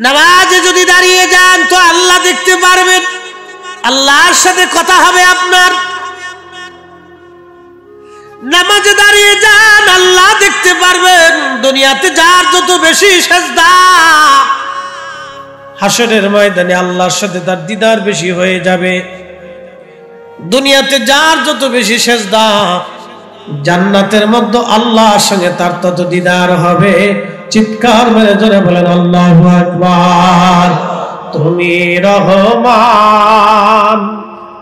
নামাজে যদি দাঁড়িয়ে যান তো আল্লাহ দেখতে পারবেন, আল্লাহর সাথে কথা হবে আপনার। নামাজে দাঁড়িয়ে যান, আল্লাহ দেখতে পারবেন। দুনিয়াতে যার যত বেশি সিজদা, হাসরের ময়দানে আল্লাহর সাথে তার দিদার বেশি হয়ে যাবে। দুনিয়াতে যার যত বেশি সিজদা, জান্নাতের মধ্যে আল্লাহর সঙ্গে তার তত দিদার হবে। চিৎকার মেরে জোরে বলেন আল্লাহু আকবার। তুমি রহমান,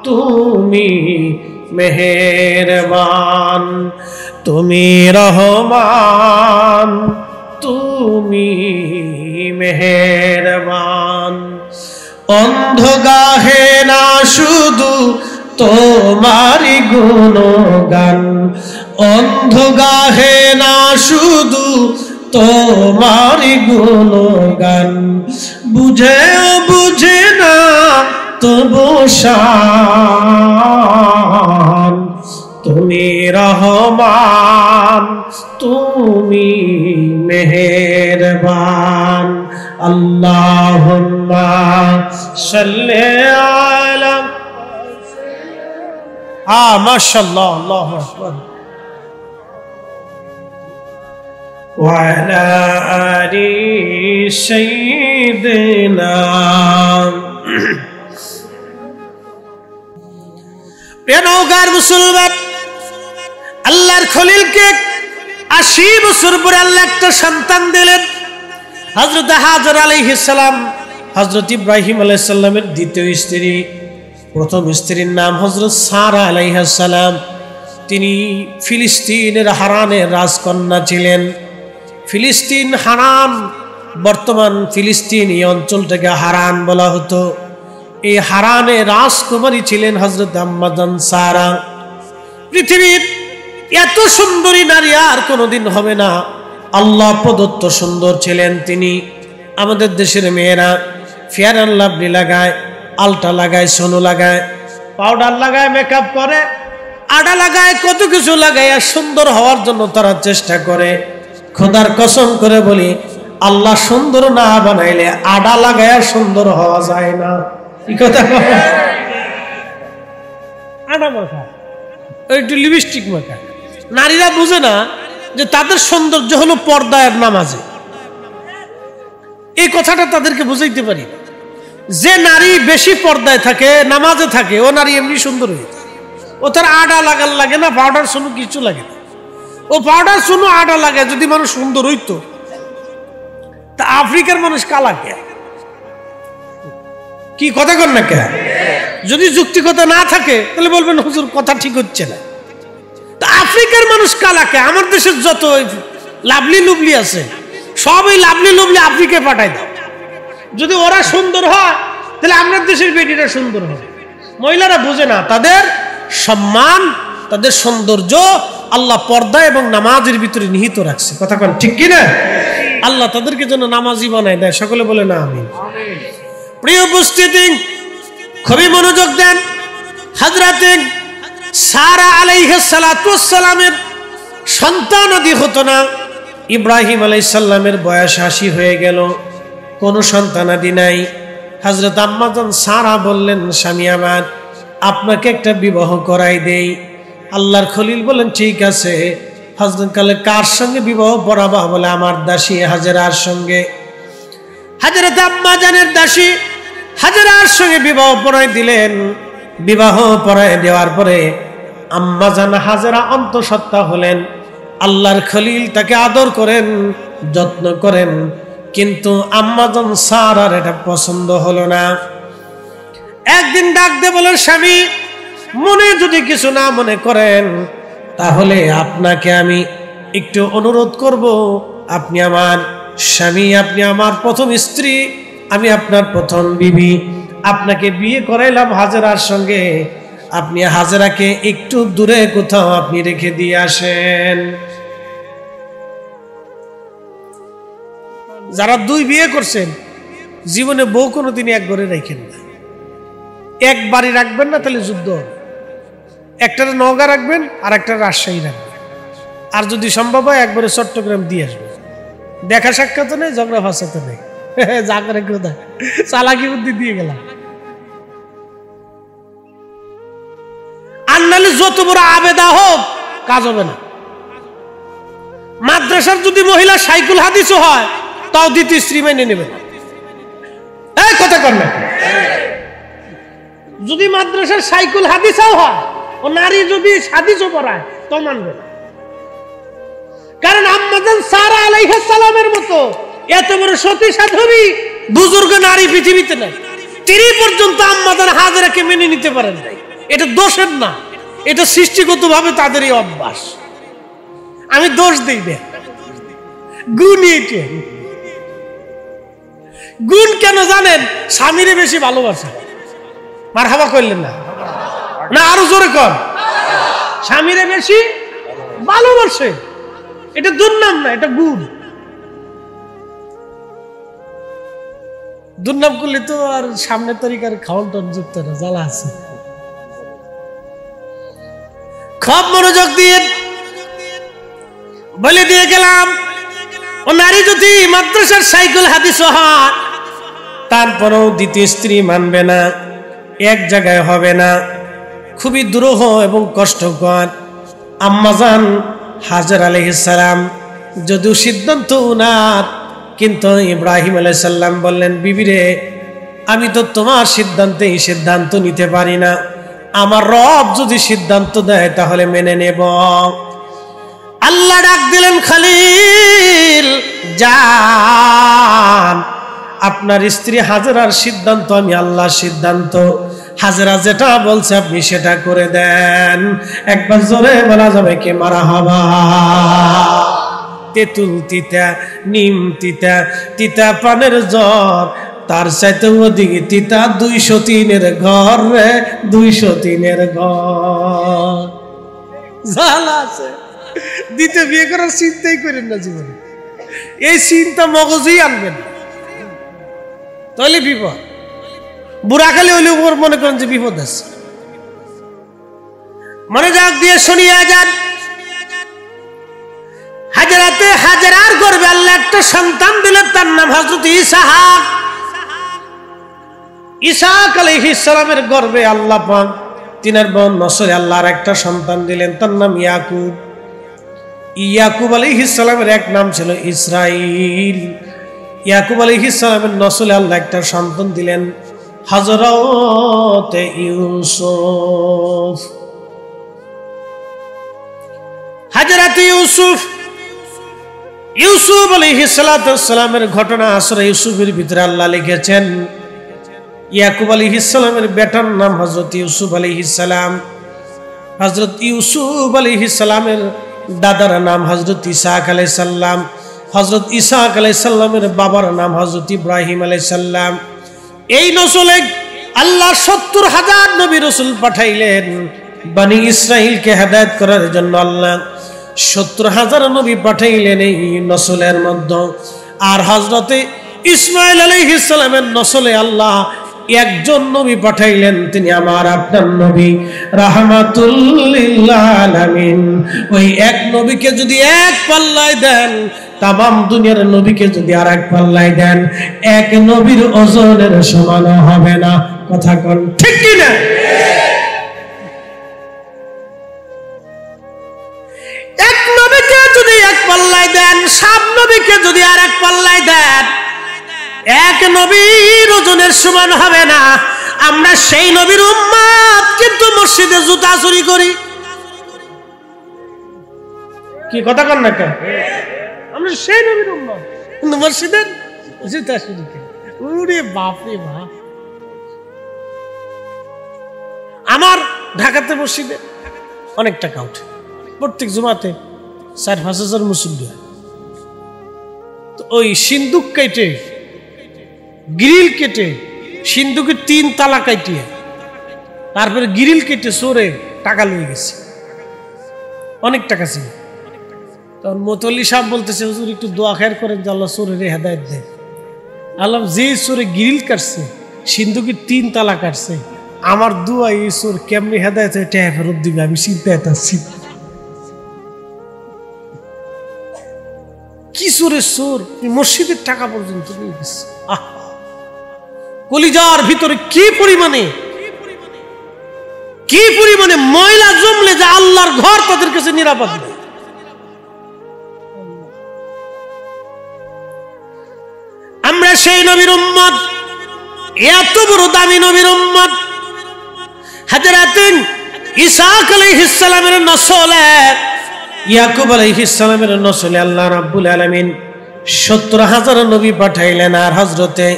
তুমি মেহেরবান, তুমি রহমান, তুমি মেহেরবান। অন্ধ গাহে না শুধু তোমারি গুণগান, অন্ধ গাহে না শুধু তোমারি গুণগান। বুঝেও বুঝে না তবু শান, তুমি রহমান, তুমি মেহেরবান। আল্লাহুম্মা সাল্লি আলা, মাশাআল্লাহ, আল্লাহু আকবার। ওয়া আলা আলি সাইয়্যিদিনা। প্রিয় নওগাঁর মুসলমান, আল্লাহর খলিলকে 80 বছর পরে আল্লাহ একটা সন্তান দিলেন। হযরত হাজর আলাইহিস সালাম, হযরত ইব্রাহিম আলাইহিস সালামের দ্বিতীয় স্ত্রী। প্রথম স্ত্রীর নাম হযরত সারা আলাইহিস সালাম। তিনি ফিলিস্তিনের হারানের রাজকন্যা ছিলেন। ফিলিস্তিন হারান, বর্তমান ফিলিস্তিন এই অঞ্চলটাকে হারান বলা হতো। এই হারানে রাজকুমারী ছিলেন হযরত আম্মা জান সারা। পৃথিবীর এত সুন্দরী নারী আর কোনোদিন হবে না, আল্লাহ প্রদত্ত সুন্দর ছিলেন তিনি। আমাদের দেশের মেয়েরা ফেয়ার অ্যান্ড লাভলি লাগায়, আলটা লাগায়, সোনো লাগায়, পাউডার লাগায়, মেকআপ করে, আডা লাগায়, কত কিছু লাগায়, আর সুন্দর হওয়ার জন্য তারা চেষ্টা করে। খোদার কসম করে বলি, আল্লাহ সুন্দর না বানাইলে আডা লাগায় সুন্দর হওয়া যায় না। কি কথা? আডা মাখা, একটু লিপস্টিক মাখা। নারীরা বুঝে না যে তাদের সৌন্দর্য হলো পর্দায় আর নামাজে। এই কথাটা তাদেরকে বুঝাইতে পারি। যে নারী বেশি পর্দায় থাকে, নামাজে থাকে, ও নারী এমনি সুন্দর হয়ে যায়। ও তার আডা লাগার লাগে না, পাউডার সোনো কিছু লাগে না। ও পাউডার সোনো আডা লাগে যদি মানুষ সুন্দর হইতো, তা আফ্রিকার মানুষ কালা কে? কি কথা কর না কে? যদি যুক্তিকতা না থাকে তাহলে বলবেন হুজুর কথা ঠিক হচ্ছে না। তা আফ্রিকার মানুষ কালা কে? আমার দেশের যত লাভলি লুবলি আছে সব এই লাভলি লুবলি আফ্রিকায় পাঠায় দাও। যদি ওরা সুন্দর হয় তাহলে আমাদের দেশের বেটিরা সুন্দর হবে। মহিলারা বুঝে না, তাদের সম্মান, তাদের সৌন্দর্য আল্লাহ পর্দা এবং নামাজের ভিতরে নিহিত রাখছে। কথা কোন ঠিক কিনা? আল্লাহ তাদেরকে যেন নামাজি বানায় দেয়। সকলে বলে না আমিন। প্রিয় উপস্থিতি, খুবই মনোযোগ দেন। হযরতে সারা আলাইহিস সালাতু ওয়াস সালামের সন্তানাদি হতো না। ইব্রাহিম আলাইহিস সালামের বয়স 80 হয়ে গেল, কোনো সন্তানাদি নাই। হযরত আম্মা জান সারা বললেন, স্বামী আমার, আপনাকে একটা বিবাহ করাই দেই। আল্লাহর খলিল বলেন, ঠিক আছে। হযরত কালে কার সঙ্গে বিবাহ পড়াবা? বলে আমার দাসী হাজেরার সঙ্গে। হযরত আম্মা জানের দাসী হাজেরার সঙ্গে বিবাহ পড়াই দিলেন। বিবাহ পড়াই দেওয়ার পরে আম্মা জান হাজেরা অন্তঃসত্ত্বা হলেন। আল্লাহর খলিল তাকে আদর করেন, যত্ন করেন, কিন্তু আম্মা জান সারার এটা পছন্দ হলো না। একদিন ডাক দিয়ে বলেন, স্বামী, মনে যদি কিছু না মনে করেন তাহলে আপনাকে আমি একটু অনুরোধ করব। আপনি আমার স্বামী, আপনি আমার প্রথম স্ত্রী, আমি আপনার প্রথম বিবি। আপনাকে বিয়ে করাইলাম হাজেরার সঙ্গে, আপনি হাজেরাকে একটু দূরে কোথাও আপনি রেখে দিয়ে আসেন। যারা দুই বিয়ে করছেন জীবনে বউ কোনোদিনই এক ঘরে রাখেন না। এক বাড়ি রাখবেন না, তাহলে যুদ্ধ হবে। একটা নওগাঁ রাখবেন আর একটা রাজশাহী রাখবেন। আর যদি সম্ভব হয় একবারে চট্টগ্রাম দিয়ে আসবেন। দেখা সাক্ষাৎ নেই, ঝগড়া ফাসাতে নেই। যা করে কোথায় চালাকি বুদ্ধি দিয়ে গেলাম। আর নাহলে যত বড় আবেদা হোক কাজ হবে না। মাদ্রাসার যদি মহিলা সাইকুল হাদিসও হয় তাও দ্বিতীয় স্ত্রী মেনে নেবে না। এই কথা কর না, যদি মাদ্রাসার সাইকুল হাদিসও হয় ও নারী যদি হাদিসও পড়ায় তো মানবে না। কারণ আম্মাজান সারা আলাইহিস সালামের মতো এত বড় সতী সাধ্বী বুজুর্গ নারী পৃথিবীতে নাই। তিনি পর্যন্ত আম্মাজান হাজেরাকে মেনে নিতে পারেন নাই। এটা দোষের না, এটা সৃষ্টিগতভাবে তাদেরই অভ্যাস। আমি দোষ দিই না, গুণ। এটা গুণ কেন জানেন? স্বামীরে বেশি ভালোবাসে। মারহাবা করলেন না? না আরো জোরে কর। স্বামীরে বেশি ভালোবাসে, এটা দুর্নাম না, এটা গুণ। দুর্নাম করলে তো আর সামনের তরিকার খাওয়ান টন যুক্ত না, জ্বালা আছে। খুব মনোযোগ দিয়ে বলে দিয়ে গেলাম, ও নারী যদি মাদ্রাসার সাইকুল হাদিস হয় তারপরেও দ্বিতীয় স্ত্রী মানবে না, এক জায়গায় হবে না, খুবই দুরূহ এবং কষ্টকর। আম্মাজান হাজর আলাইহিস সালাম যদিও সিদ্ধান্ত উনার, কিন্তু ইব্রাহিম আলাইহিস সালাম বললেন, বিবিরে আমি তো তোমার সিদ্ধান্তে সিদ্ধান্ত নিতে পারি না, আমার রব যদি সিদ্ধান্ত দেয় তাহলে মেনে নেব। আল্লাহ ডাক দিলেন, খলিল যান, আপনার স্ত্রী হাজেরার সিদ্ধান্ত আমি আল্লাহর সিদ্ধান্ত, হাজেরা যেটা বলছে আপনি সেটা করে দেন। একবার জোরে বলা যাবে কি মারহাবা? তেঁতুল তিতা, নিম তিতা, তিতা পানের জ্বর, তার চাইতে ওদিকে তিতা 203-এর ঘর রে, 203-এর ঘর। জ্বালা আছে। দিতে বিয়ে করার চিন্তাই করেন না জীবনে, এই চিন্তা মগজেই আনবেন, তাহলে বিপদ। বুড়াখালি হইলে উপর মনে করেন যে বিপদ আছে। মনোযোগ দিয়ে শুনিয়া যান। হাজরাতে হাজরার গর্ভে আল্লাহ একটা সন্তান দিলেন, তার নাম হযরত ইসহাক। ইসহাক আলাইহিস সালামের গর্ভে আল্লাহ পাক তিনার বোন নসলে আল্লাহর একটা সন্তান দিলেন, তার নাম ইয়াকুব। ইয়াকুব আলাইহিস সালামের এক নাম ছিল ইসরাইল। ইয়াকুব আলাইহিস সালামের নসলে আল্লাহ একটা সন্তান দিলেন হযরত ইউসুফ। হযরত ইউসুফ, ইউসুফ আলাইহিস সালামের ঘটনা আসরে ইউসুফের ভিতরে আল্লাহ লিখেছেন, ইয়াকুব আলাইহিস সালামের বেটার নাম হযরত ইউসুফ আলাইহিস সালাম। হযরত ইউসুফ আলাইহিস সালামের দাদার নাম হযরত ইসহাক আলাইহিস সালাম। হযরত ইসহাক আলাইহিস সালামের বাবার নাম হযরত ইব্রাহিম আলাইহিস সালাম। এই নসলে আল্লাহ 70,000 নবী রাসূল পাঠাইলেন বনি ইসরাইলকে হেদায়েত করার জন্য। আল্লাহ 70,000 নবী পাঠাইলেন এই নসলের মধ্যে। আর হযরতে ইসমাঈল আলাইহিস সালামের নসলে আল্লাহ একজন নবী পাঠাইলেন, তিনি আমার আপনার নবী রাহমাতুল লিল আলামিন। ওই এক নবীকে যদি এক পাল্লায় দেন, তামাম দুনিয়ার নবীকে যদি আর এক পাল্লায় দেন, এক নবীর ওজনের সমান হবে না। কথা কোন ঠিক কি না? এক নবীকে যদি এক পাল্লায় দেন, সব নবীকে যদি আর এক পাল্লায় দেন, এক নবীর ওজনের সমান হবে না। আমরা সেই নবীর উম্মত, কিন্তু মসজিদে জুতা চুরি করি। কি কথা কন না কেন? আমরা সেই নবীর উম্মত, কিন্তু মসজিদের জুতা চুরি করি। ওরে বাপ রে বাপ! আমার ঢাকাতে মসজিদে অনেক টাকা উঠে, প্রত্যেক জুমাতে 4-5 হাজার মুসল্লি হয়। তো ওই সিন্দুক কেটে, গ্রিল কেটে, সিন্ধুকের 3 তালা কাটিয়ে তারপরে গ্রিল কেটে চোরে টাকা লয়ে গেছে, অনেক টাকা ছিল। তখন মোতল্লি সাহেব বলতেছে, হুজুর একটু দোয়া খেয়ার করেন যে আল্লাহ চোরের হেদায়েত দেয়। আল্লাহ যে চোরে গ্রিল কাটছে, সিন্ধুকের 3 তালা কাটছে, আমার দোয়া এই চোর কেমনি হেদায়েত হয়ে টাকা ফেরত দিবে, আমি চিন্তায় আছি। কি চোরের চোর, মসজিদের টাকা পর্যন্ত নিয়ে গেছে। কলিজার ভিতরে কি পরিমাণে ময়লা জমলে যে আল্লাহর ঘর তাদের কাছে নিরাপদ নেই। আমরা সেই নবীর উম্মত, এত বড় দামি নবীর উম্মত, হযরত ইসহাক আলাইহিস সালামের নসলে, ইয়াকুব আলাইহিস সালামের নসলে আল্লাহ রাব্বুল আলামিন 70,000 নবী পাঠাইলেন। আর হযরতে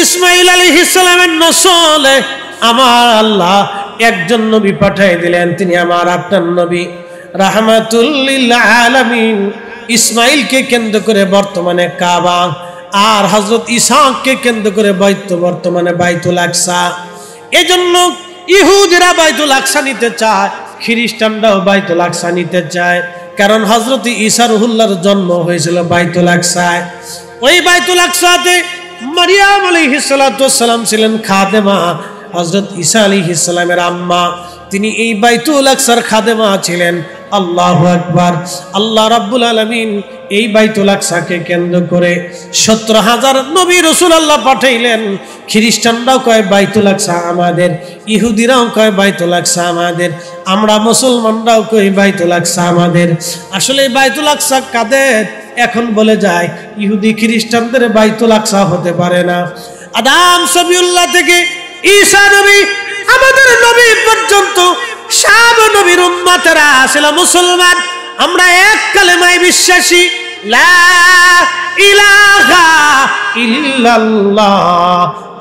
ইসমাঈল আলাইহিস সালামের নসলে আমার আল্লাহ একজন নবী পাঠাই দিলেন, তিনি আমার আপনার নবী রাহমাতুল লিল আলামিন। ইসমাঈলকে কেন্দ্র করে বর্তমানে কাবা, আর হযরত ইসহাককে কেন্দ্র করে বর্তমানে বাইতুল আকসা। এজন্য ইহুদিরা বাইতুল আকসা নিতে চায়, খ্রিস্টানরাও বাইতুল আকসা নিতে চায়, কারণ হযরত ঈসা রুহুল্লাহর জন্ম হয়েছিল বাইতুল আকসায়। ওই বাইতুল আকসাতে মারিয়াম আলাইহিস সালাতু ওয়াস সালাম ছিলেন খাদেমা, হযরত ঈসা আলাইহিস সালামের আম্মা, তিনি এই বাইতুল আকসার খাদেমা ছিলেন। আল্লাহু আকবার। আল্লাহ রাব্বুল আলামিন এই বাইতুল আকসাকে কেন্দ্র করে 70,000 নবী রাসূল আল্লাহ পাঠাইলেন। খ্রিস্টানরাও কয় বাইতুল আকসা আমাদের, ইহুদিরাও কয় বাইতুল আকসা আমাদের, আমরা মুসলমানরাও কই বাইতুল আকসা আমাদের। আসলে বাইতুল আকসা কাদের? এখন বলে যায় ইহুদি খ্রিস্টানদের বাইতুল আকসা হতে পারে না। আদম সবিউল্লাহ থেকে ঈসা নবী আমাদের নবী পর্যন্ত সব নবীর উম্মতেরা ছিল মুসলমান। আমরা এক কালেমায় বিশ্বাসী, লা ইলাহা ইল্লাল্লাহ,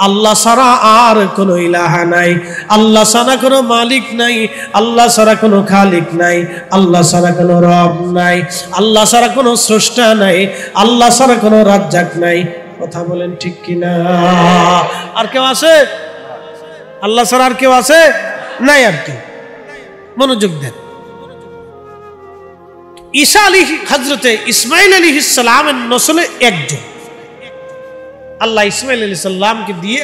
আল্লাহ ছাড়া আর কোনো ইলাহা নাই, আল্লাহ ছাড়া কোনো মালিক নাই, আল্লাহ ছাড়া কোনো খালিক নাই, আল্লাহ ছাড়া কোনো রব নাই, আল্লাহ ছাড়া কোনো স্রষ্টা নাই, আল্লাহ ছাড়া কোনো রাজ্জাক নাই। কথা বলেন ঠিক কিনা? আর কেউ আছে? আল্লাহ ছাড়া আর কেউ আছে? নাই। আর কেউ? মনোযোগ দেন। ঈসা হযরতে ইসমাঈল আলাইহিস সালামের নসলে একজন, আল্লাহ ইসমাঈল আলাইহিস সালামকে দিয়ে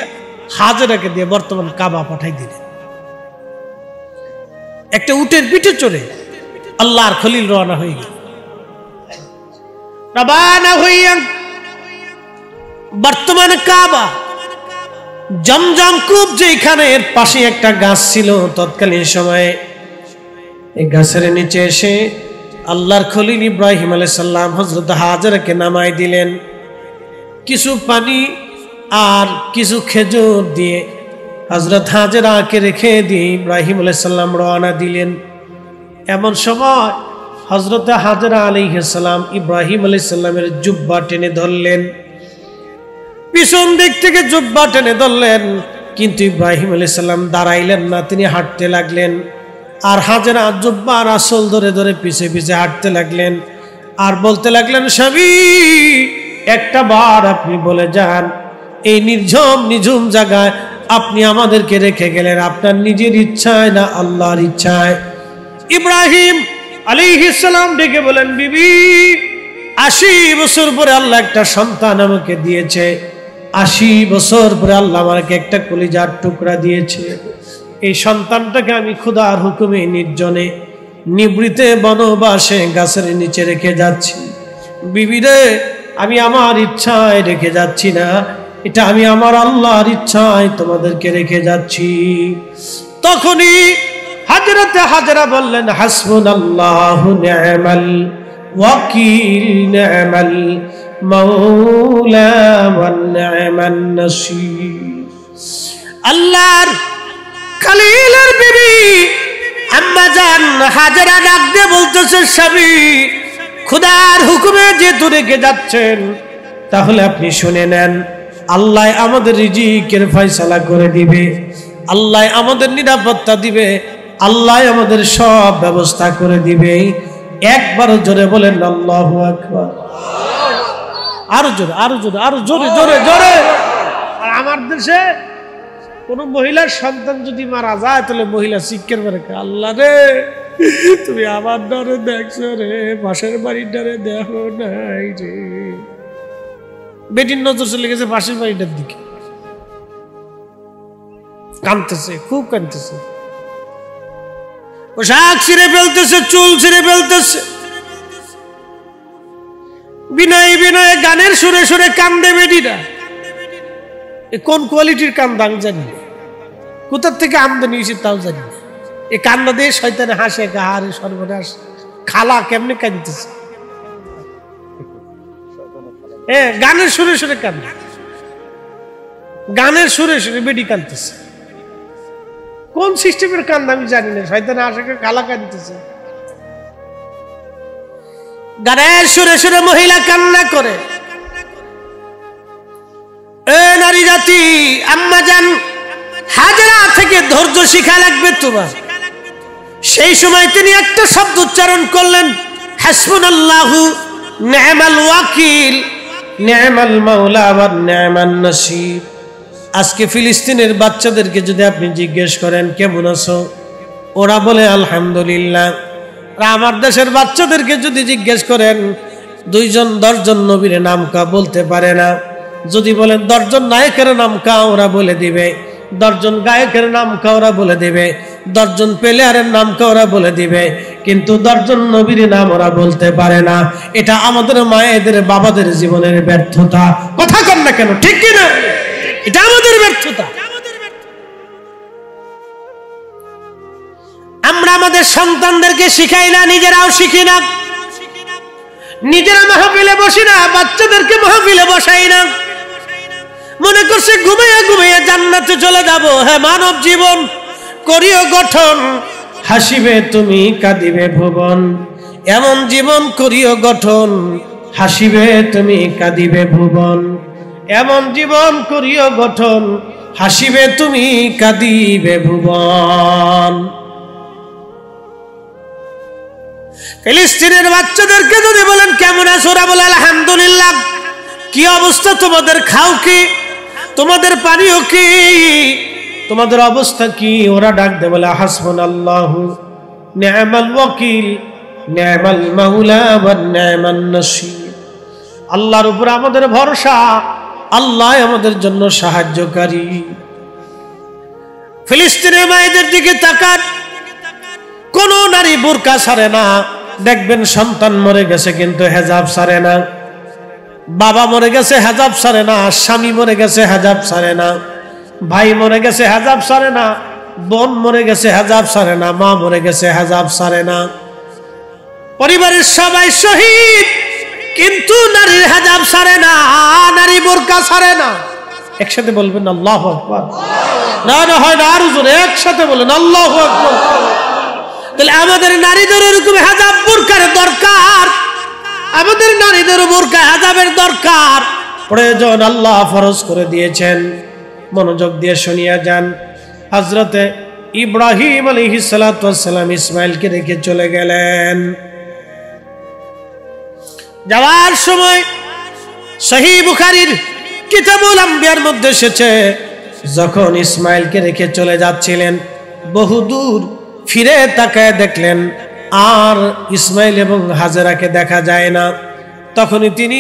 হাজেরাকে দিয়ে বর্তমান কাবা পাঠাই দিলেন। একটা উটের পিঠে চড়ে আল্লাহর খলিল রওনা হয়ে গেল। রওনা হইয়া বর্তমান কাবা, জমজম কূপ যেখানে, এর পাশে একটা গাছ ছিল। তৎকালীন সময়ে এই গাছের নিচে এসে আল্লাহর খলিল ইব্রাহিম আলাইহিস সালাম হযরত হাজেরাকে নামাই দিলেন। কিছু পানি আর কিছু খেজুর দিয়ে হযরত হাজেরাকে রেখে দিয়ে ইব্রাহিম আলাইহিস সালাম রওনা দিলেন। এমন সময় হযরত হাজেরা আলাইহিস সালাম ইব্রাহিম আলাইহিস সালামের জুব্বা টেনে ধরলেন, পিছন দিক থেকে জুব্বা টেনে ধরলেন, কিন্তু ইব্রাহিম আলাইহিস সালাম দাঁড়াইলেন না, তিনি হাঁটতে লাগলেন। আর হাজেরা জুব্বার আসল ধরে ধরে পিছে পিছে হাঁটতে লাগলেন, আর বলতে লাগলেন, স্বামী একটা বার আপনি বলে যান, এই নিঝুম জায়গায় আপনি আমাদেরকে রেখে গেলেন আপনার নিজের ইচ্ছায় না আল্লাহর ইচ্ছায়? ইব্রাহিম আলাইহিস সালাম ডেকে বলেন, বিবি 80 বছর পরে আল্লাহ একটা সন্তান আমাকে দিয়েছে, 80 বছর পরে আল্লাহ আমাকে একটা কলিজার টুকরা দিয়েছে। এই সন্তানটাকে আমি খোদার হুকুমে নির্জনে নিবৃতে বনবাসে গাছের নিচে রেখে যাচ্ছি। বিবি রে, আমি আমার ইচ্ছায় রেখে যাচ্ছি না, এটা আমি আমার আল্লাহর ইচ্ছায় তোমাদেরকে রেখে যাচ্ছি। তখনই হযরতে হাজেরা বললেন, হাসবুনাল্লাহু নি'মাল ওয়াকিল, নি'মাল মাওলা ওয়া নি'মান নাসীর। আল্লাহর খলিলের বিবি আম্মা জান হাজেরা ডাক দিয়ে বলতেছে, স্বামী খোদার হুকুমে যেহেতু রেখে যাচ্ছেন, তাহলে আপনি শুনে নেন, আল্লাহ আমাদের রিজিকের ফয়সালা করে দিবে, আল্লাহ আমাদের নিরাপত্তা দিবে, আল্লাহ আমাদের সব ব্যবস্থা করে দিবে। একবার জোরে বলেন আল্লাহু আকবার। আরো জোরে, আরো জোরে, আরো জোরে জোরে জোরে। আর আমার দেশে কোন মহিলার সন্তান যদি মারা যায়, তাহলে মহিলা শিক্ষার পরে, আল্লাহ রে তুমি আমার ডরে দেখছো রে, পাশের বাড়ির ডরে দেখো নাই রে। বেটির নজর চলে গেছে পাশের বাড়িটার দিকে, কাঁদতেছে, খুব কাঁদতেছে, পোশাক ছিঁড়ে ফেলতেছে, চুল ছিঁড়ে ফেলতেছে। বিনয় বিনয়ে গানের সুরে সুরে কান্দে বেডিরা। কোন কোয়ালিটির কান্দা আমি জানি না, কোথার থেকে আমদানি হয়েছে তাও জানি না। এই কান্না দিয়ে শয়তানে হাসে, আরে সর্বনাশ, খালা কেমনে কাঁদতেছে। গানের সুরে সুরে কান্দে, গানের সুরে সুরে বেডি কাঁদতেছে। কোন সিস্টেমের কান্না আমি জানি না, শয়তানে হাসে, খালা কাঁদতেছে। গানের সুরে সুরে মহিলা কান্না করে। এ নারী জাতি, আম্মা জান হাজরা থেকে ধৈর্য শিখা লাগবে তোমার। সেই সময় তিনি একটা শব্দ উচ্চারণ করলেন, হাসবুনাল্লাহু নি'মাল ওয়াকিল নি'মাল মাওলা ওয়া নি'মান নাসির। আজকে ফিলিস্তিনের বাচ্চাদেরকে যদি আপনি জিজ্ঞেস করেন কেমন আছো, ওরা বলে আলহামদুলিল্লাহ। আমার দেশের বাচ্চাদেরকে যদি জিজ্ঞেস করেন 2-10 জন নবীর নাম কা বলতে পারে না। যদি বলেন 10 জন নায়কের নাম কা, ওরা বলে দিবে। 10 জন গায়কের নাম কা, ওরা বলে দিবে। 10 জন প্লেয়ারের নাম কা, ওরা বলে দিবে। কিন্তু 10 জন নবীর নাম ওরা বলতে পারে না। এটা আমাদের মায়েদের বাবাদের জীবনের ব্যর্থতা। কথা কন না কেন, ঠিক কি না? এটা আমাদের ব্যর্থতা। আমরা আমাদের সন্তানদেরকে শিখাই না, নিজেরাও শিখি না। নিজেরা মাহফিলে বসি না, বাচ্চাদেরকে মাহফিলে বসাই না। মনে করছে ঘুমিয়ে ঘুমিয়ে জান্নাতে চলে যাব। হ্যাঁ, মানব জীবন করিও গঠন, হাসিবে তুমি কাঁদিবে ভুবন। এমন জীবন করিও গঠন, হাসিবে তুমি কাঁদিবে ভুবন। এমন জীবন করিও গঠন, হাসিবে তুমি কাঁদিবে ভুবন। ফিলিস্তিনের বাচ্চাদেরকে যদি বলেন কেমন আছো, ওরা বলে আলহামদুলিল্লাহ। কি অবস্থা তোমাদের? খাও কি? তোমাদের পানিও কি? তোমাদের অবস্থা কি? ওরা ডাক দে বলে হাসবুনাল্লাহু নি'মাল ওয়াকিল নি'মাল মাওলা ওয়া নি'মান নাসির। আল্লাহর উপর আমাদের ভরসা, আল্লাহ আমাদের জন্য সাহায্যকারী। ফিলিস্তিনের মায়েদের দিকে তাকান, কোন নারী বোরকা ছাড়ে না। দেখবেন সন্তান মরে গেছে কিন্তু হেজাব ছাড়ে না, বাবা মরে গেছে হেজাব ছাড়ে না, স্বামী মরে গেছে হেজাব ছাড়ে না, ভাই মরে গেছে হেজাব ছাড়ে না, বোন মরে গেছে হেজাব ছাড়ে না, মা মরে গেছে হেজাব ছাড়ে না। পরিবারের সবাই শহীদ, কিন্তু নারীর হেজাব ছাড়ে না, নারী বোরকা ছাড়ে না। একসাথে বলবেন আল্লাহু আকবার। না না হয় না, আরো জোরে একসাথে বলেন আল্লাহু আকবার। তাহলে আমাদের নারীদের এরকম হেজাব বোরকার দরকার, আমাদের নারীদের বোরকা হেজাবের দরকার, প্রয়োজন। আল্লাহ ফরজ করে দিয়েছেন। মনোযোগ দিয়ে শুনিয়া যান। হযরতে ইব্রাহিম আলাইহিস সালাতু ওয়াস সালাম ইসমাঈলকে রেখে চলে গেলেন। যাওয়ার সময় সহিহ বুখারীর কিতাবুল আম্বিয়ার মধ্যে এসেছে, যখন ইসমাঈলকে রেখে চলে যাচ্ছিলেন, বহুদূর ফিরে তাকায় দেখলেন আর ইসমাঈল এবং হাজেরাকে দেখা যায় না। তখনই তিনি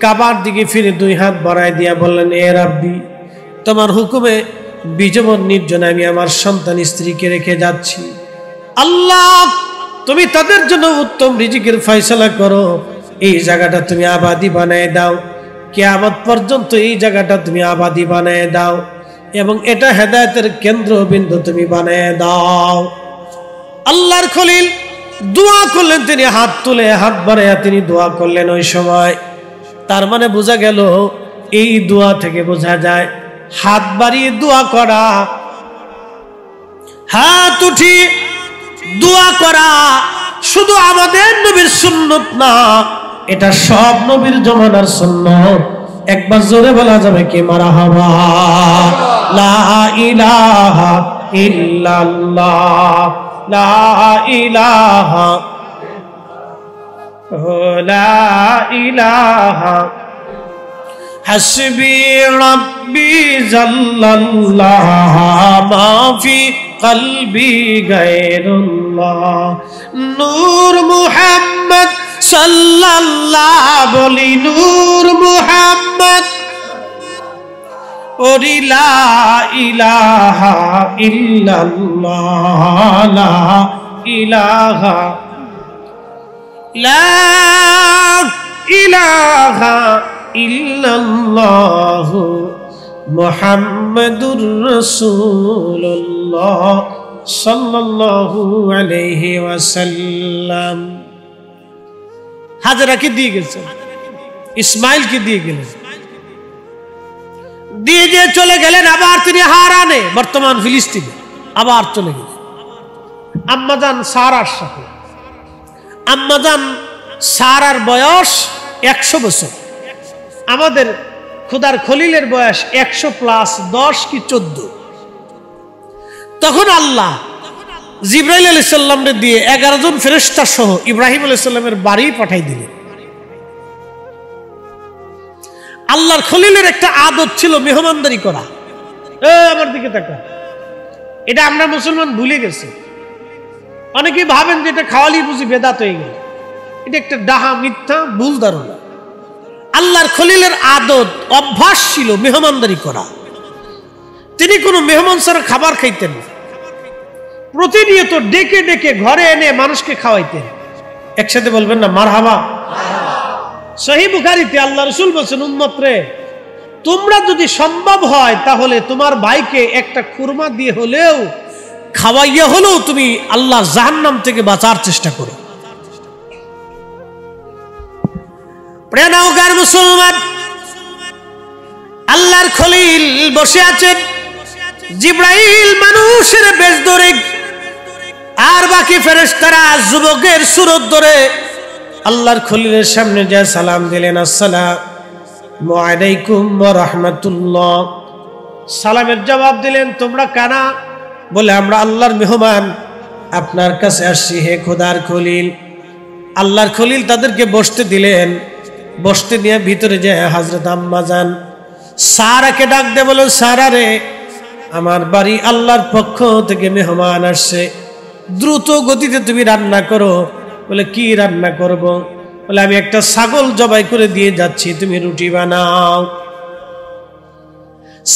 কাবার দিকে ফিরে 2 হাত বাড়ায় দিয়া বললেন, এ রাব্বি, তোমার হুকুমে বিজবন নির্জনে আমি আমার সন্তান স্ত্রীকে রেখে যাচ্ছি। আল্লাহ, তুমি তাদের জন্য উত্তম রিজিকের ফয়সালা করো। এই জায়গাটা তুমি আবাদি বানায় দাও, কিয়ামত পর্যন্ত এই জায়গাটা তুমি আবাদি বানায় দাও, এবং এটা হেদায়েতের কেন্দ্রবিন্দু তুমি বানায় দাও। আল্লাহর খলিল দোয়া করলেন, তিনি হাত তুলে হাত বাড়াইয়া তিনি দোয়া করলেন। ওই সময় তার মানে বোঝা গেল, এই দোয়া থেকে বোঝা যায় হাত বাড়িয়ে দোয়া করা, হাত উঠিয়ে দোয়া করা শুধু আমাদের নবীর সুন্নত না, এটা সব নবীর জমানার সুন্নত। একবার জোরে বলা যাবে কি মারহাবা? লা ইলাহা ইল্লাল্লাহ, লা ইলাহা, লা ইলাহা, হাসবি রাব্বি জাল্লাল্লাহ, মাফি কলবি গায়রুল্লাহ, নূর মুহাম্মদ সাল্লাল্লাহ, বলি নূর মুহাম্মদ, ওরি লা ইলাহা ইল্লাল্লাহ, লা ইলাহা, লা ইলাহা ইল্লাল্লাহ মুহাম্মাদুর রাসূলুল্লাহ সাল্লাল্লাহু আলাইহি ওয়াসাল্লাম। হাজেরাকে দিয়ে গেছেন, ইসমাইলকে দিয়ে গেলেন, দিয়ে যে চলে গেলেন। আবার তিনি হারানে, বর্তমান ফিলিস্তিনে আবার চলে গেলেন আম্মাজান সারার সাথে। আম্মাজান সারার বয়স 100 বছর, আমাদের খোদার খলিলের বয়স 100+10 কি 14। তখন আল্লাহ জিবরাইল আলাইহিস সালামকে দিয়ে 11 জন ফেরেশতা সহ ইব্রাহিম আলাইহিস সালামের বাড়ি পাঠাই দিলেন। আল্লাহর খলিলের একটা আদত ছিল মেহমানদারি করা। আমার দিকে তাকা, এটা আমরা মুসলমান ভুলে গেছি। অনেকেই ভাবেন যে এটা খাওয়ালি বুঝি বেদাত হয়ে গেল। এটা একটা ডাহা, মিথ্যা, ভুল ধারণা। আল্লাহর খলিলের আদত, অভ্যাস ছিল মেহমানদারি করা। তিনি কোনো মেহমান ছাড়া খাবার খাইতেন না। প্রতিনিয়ত ডেকে ডেকে ঘরে এনে মানুষকে খাওয়াইতেন। একসাথে বলবেন না মারহাবা। সহিহ বুখারীতে আল্লাহ রাসূল বলেছেন, উম্মত রে, তোমরা যদি সম্ভব হয় তাহলে তোমার ভাইকে একটা খুরমা দিয়ে হলেও খাওয়াইয়া হলেও তুমি আল্লাহ জাহান্নাম থেকে বাঁচার চেষ্টা করো। প্রিয় মুসলমান, আল্লাহর খলিল বসে আছেন, জিবরাইল মানুষের বেশ ধরে আর বাকি ফেরেশতারা যুবকের সুরত ধরে আল্লাহর খলিলের সামনে যা সালাম দিলেন, আসসালামু আলাইকুম ওয়া রাহমাতুল্লাহ। সালামের জবাব দিলেন, তোমরা কানা? বলে আমরা আল্লাহর মেহমান, আপনার কাছে আসছি হে খোদার খলিল। আল্লাহর খলিল তাদেরকে বসতে দিলেন। বসতে নিয়ে ভিতরে যায় হযরত আম্মাজান সারাকে ডাক দিয়ে বলেন, সারা রে, আমার বাড়ি আল্লাহর পক্ষ থেকে মেহমান আসছে, দ্রুত গতিতে তুমি রান্না করো। বলে, কি রান্না করব? বলে, আমি একটা ছাগল জবাই করে দিয়ে যাচ্ছি, তুমি রুটি বানাও।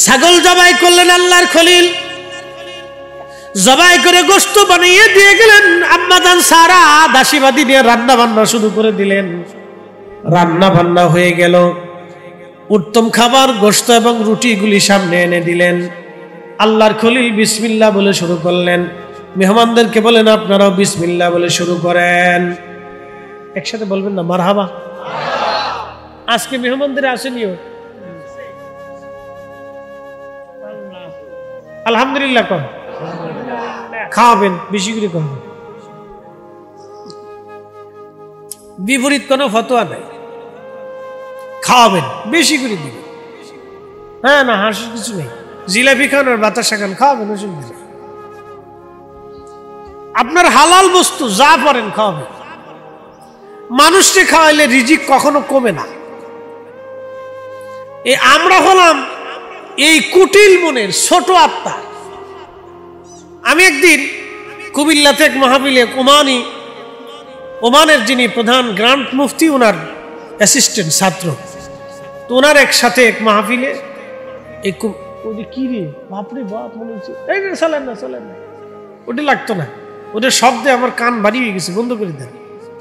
ছাগল জবাই করলেন আল্লাহর খলিল, জবাই করে গোশত বানিয়ে দিয়ে গেলেন। আম্মাজান সারা দাসীবাদী নিয়ে রান্না বান্না শুরু করে দিলেন। রান্না বান্না হয়ে গেল, উত্তম খাবার গোশত এবং রুটিগুলি সামনে এনে দিলেন। আল্লাহর খলিল বিসমিল্লাহ বলে শুরু করলেন। মেহমানদেরকে বলেন, আপনারাও বিসমিল্লাহ বলে শুরু করেন। একসাথে বলবেন না মারহাবা। আজকে মেহমানদের আসেনিও, আলহামদুলিল্লাহ কর, খাওয়াবেন, বেশি করে খাওয়াবেন। বিপরীত কোনো ফতোয়া নাই, খাওয়াবেন, বেশি করে দিবেন। হ্যাঁ, না হাসির কিছু নেই, জিলাপি খান আর বাতাসা খান, খাওয়াবেন, অসুবিধা নেই। আপনার হালাল বস্তু যা পারেন খাওয়াবেন। মানুষকে খাওয়াইলে রিজিক কখনো কমে না। আমরা হলাম এই কুটিল মনের ছোট আত্মা। আমি একদিন কুমিল্লাতে এক মাহফিলে ওমানের যিনি প্রধান গ্রান্ড মুফতি, ওনার অ্যাসিস্ট্যান্ট ছাত্র, তো ওনার একসাথে এক মাহফিলে কি রে বাপরে বাপ মনে হচ্ছে, এই যে চলেন না ওটা লাগতো না, ওদের শব্দে আমার কান ভারী হয়ে গেছে, বন্ধ করে দেন।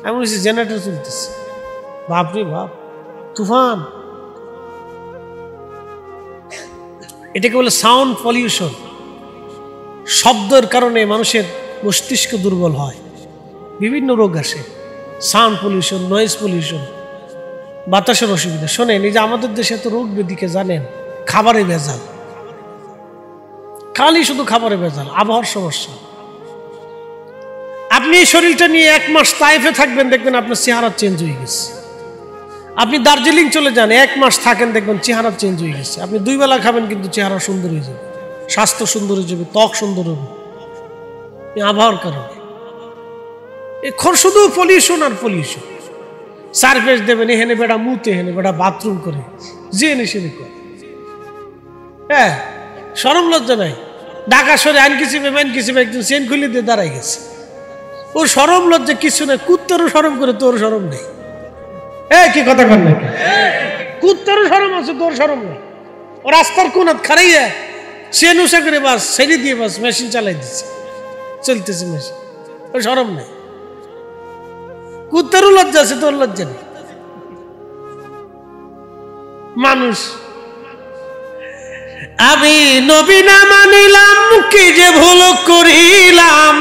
আমি বলছি জেনারেটর চলতেছে, বাপরে বাপ তুফান। এটাকে বলে সাউন্ড পলিউশন। শব্দের কারণে মানুষের মস্তিষ্ক দুর্বল হয়, বিভিন্ন রোগ আসে। সাউন্ড পলিউশন, নয়েজ পলিউশন, বাতাসের অসুবিধা। শোনেন, এই যে আমাদের দেশে এত রোগ ব্যাধিকে জানেন, খাবারে ভেজাল, খালি শুধু খাবারে ভেজাল, আবহাওয়ার সমস্যা। আপনি এই শরীরটা নিয়ে 1 মাস তাইফে থাকবেন, দেখবেন আপনার চেহারা চেঞ্জ হয়ে গেছে। আপনি দার্জিলিং চলে যান, 1 মাস থাকেন, দেখবেন চেহারা চেঞ্জ হয়ে গেছে। আপনি 2 বেলা খাবেন, কিন্তু চেহারা সুন্দর হয়ে যাবে, স্বাস্থ্য সুন্দর হয়ে যাবে, ত্বক সুন্দর হবে, আবহাওয়ার কারণে। এখন শুধু পলিউশন আর পলিউশন। সারফেস দেবেন, এখানে বেটা মুতে, এখানে বেটা বাথরুম করে, যে সেনে করে। হ্যাঁ, শরম লজ্জা নাই। ঢাকা শহরে আইন কিসিবে একজন চেন খুলে দিয়ে দাঁড়াই গেছে। ওর শরম লজ্জা কিছু নাই, কুত্তারও শরম করে, তোর শরম নেই। কি কথা কর নাকি? কুত্তারও শরম আছে, তোর শরম নেই। ও রাস্তার কোনাত খারাইয়া চেন উষা করে বাস ছেড়ে দিয়ে বাস মেশিন চালাই দিচ্ছে, চলতেছে মেশিন, ওর শরম নেই। কুত্তারও লজ্জা আছে, তোর লজ্জা নেই। মানুষ। আমি নবী না মানিলাম কি যে ভুল করিলাম,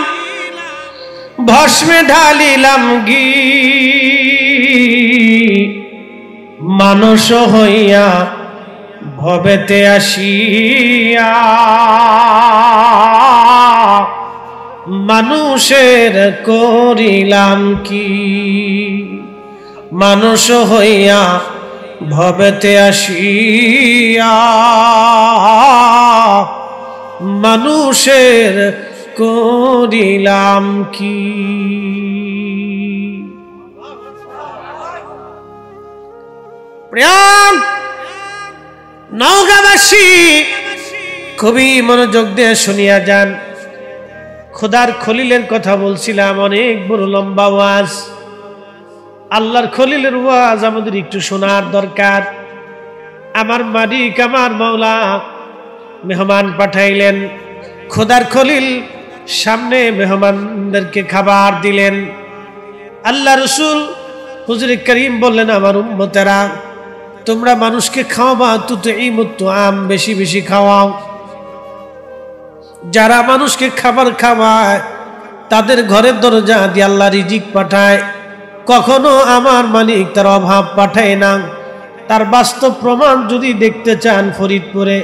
ভস্মে ঢালিলাম ঘি, মানুষ হইয়া ভবেতে আসিয়া মানুষের করিলাম কি, মানুষ হইয়া ভবেতে আসিয়া মানুষের করিলাম কি। প্রিয় নওগাঁবাসী, খুবই মনোযোগ দিয়ে শুনিয়া যান। খোদার খলিলের কথা বলছিলাম, অনেক বড় লম্বা ওয়াজ। আল্লাহর খলিলের ওয়াজ আমাদের একটু শোনার দরকার। আমার মালিক, আমার মাওলা মেহমান পাঠাইলেন। খোদার খলিল সামনে মেহমানদেরকে খাবার দিলেন। আল্লাহ রসুল হুজুর করিম বললেন, আমার উম্মতেরা, তোমরা মানুষকে খাওয়াবা, তুতঈমুত আম, বেশি বেশি খাওয়াও। যারা মানুষকে খাবার খাওয়ায় তাদের ঘরের দরজা দিয়ে আল্লাহ রিজিক পাঠায়। কখনো আমার মালিক তার অভাব পাঠায় না। তার বাস্তব প্রমাণ যদি দেখতে চান, ফরিদপুরে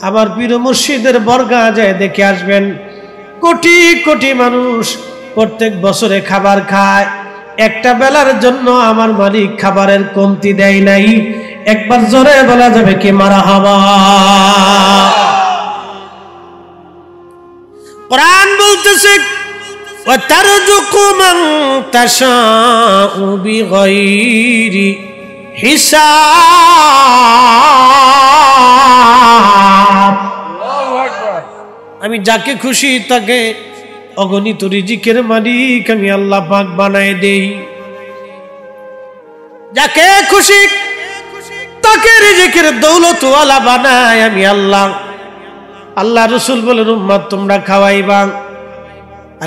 আমার পীর মুর্শিদের বর্গা যায় দেখে আসবেন। কোটি কোটি মানুষ প্রত্যেক বছরে খাবার খায়। একটা বেলার জন্য আমার মালিক খাবারের কমতি দেয় নাই। একবার জোরে বলা যাবে কি মারহাবা। কোরআন বলতেছে, ওয়াতারযুকু মান তাশাউ বিগাইরি হিসাব। আমি যাকে খুশি তাকে অগণিত রিজিকের মালিক আমি আল্লাহ পাক বানায় দেই। যাকে খুশি তাকে রিজিকের দৌলতওয়ালা বানায় আমি আল্লাহ। আল্লাহ রসুল বলেন, উম্মত তোমরা খাওয়াইবা।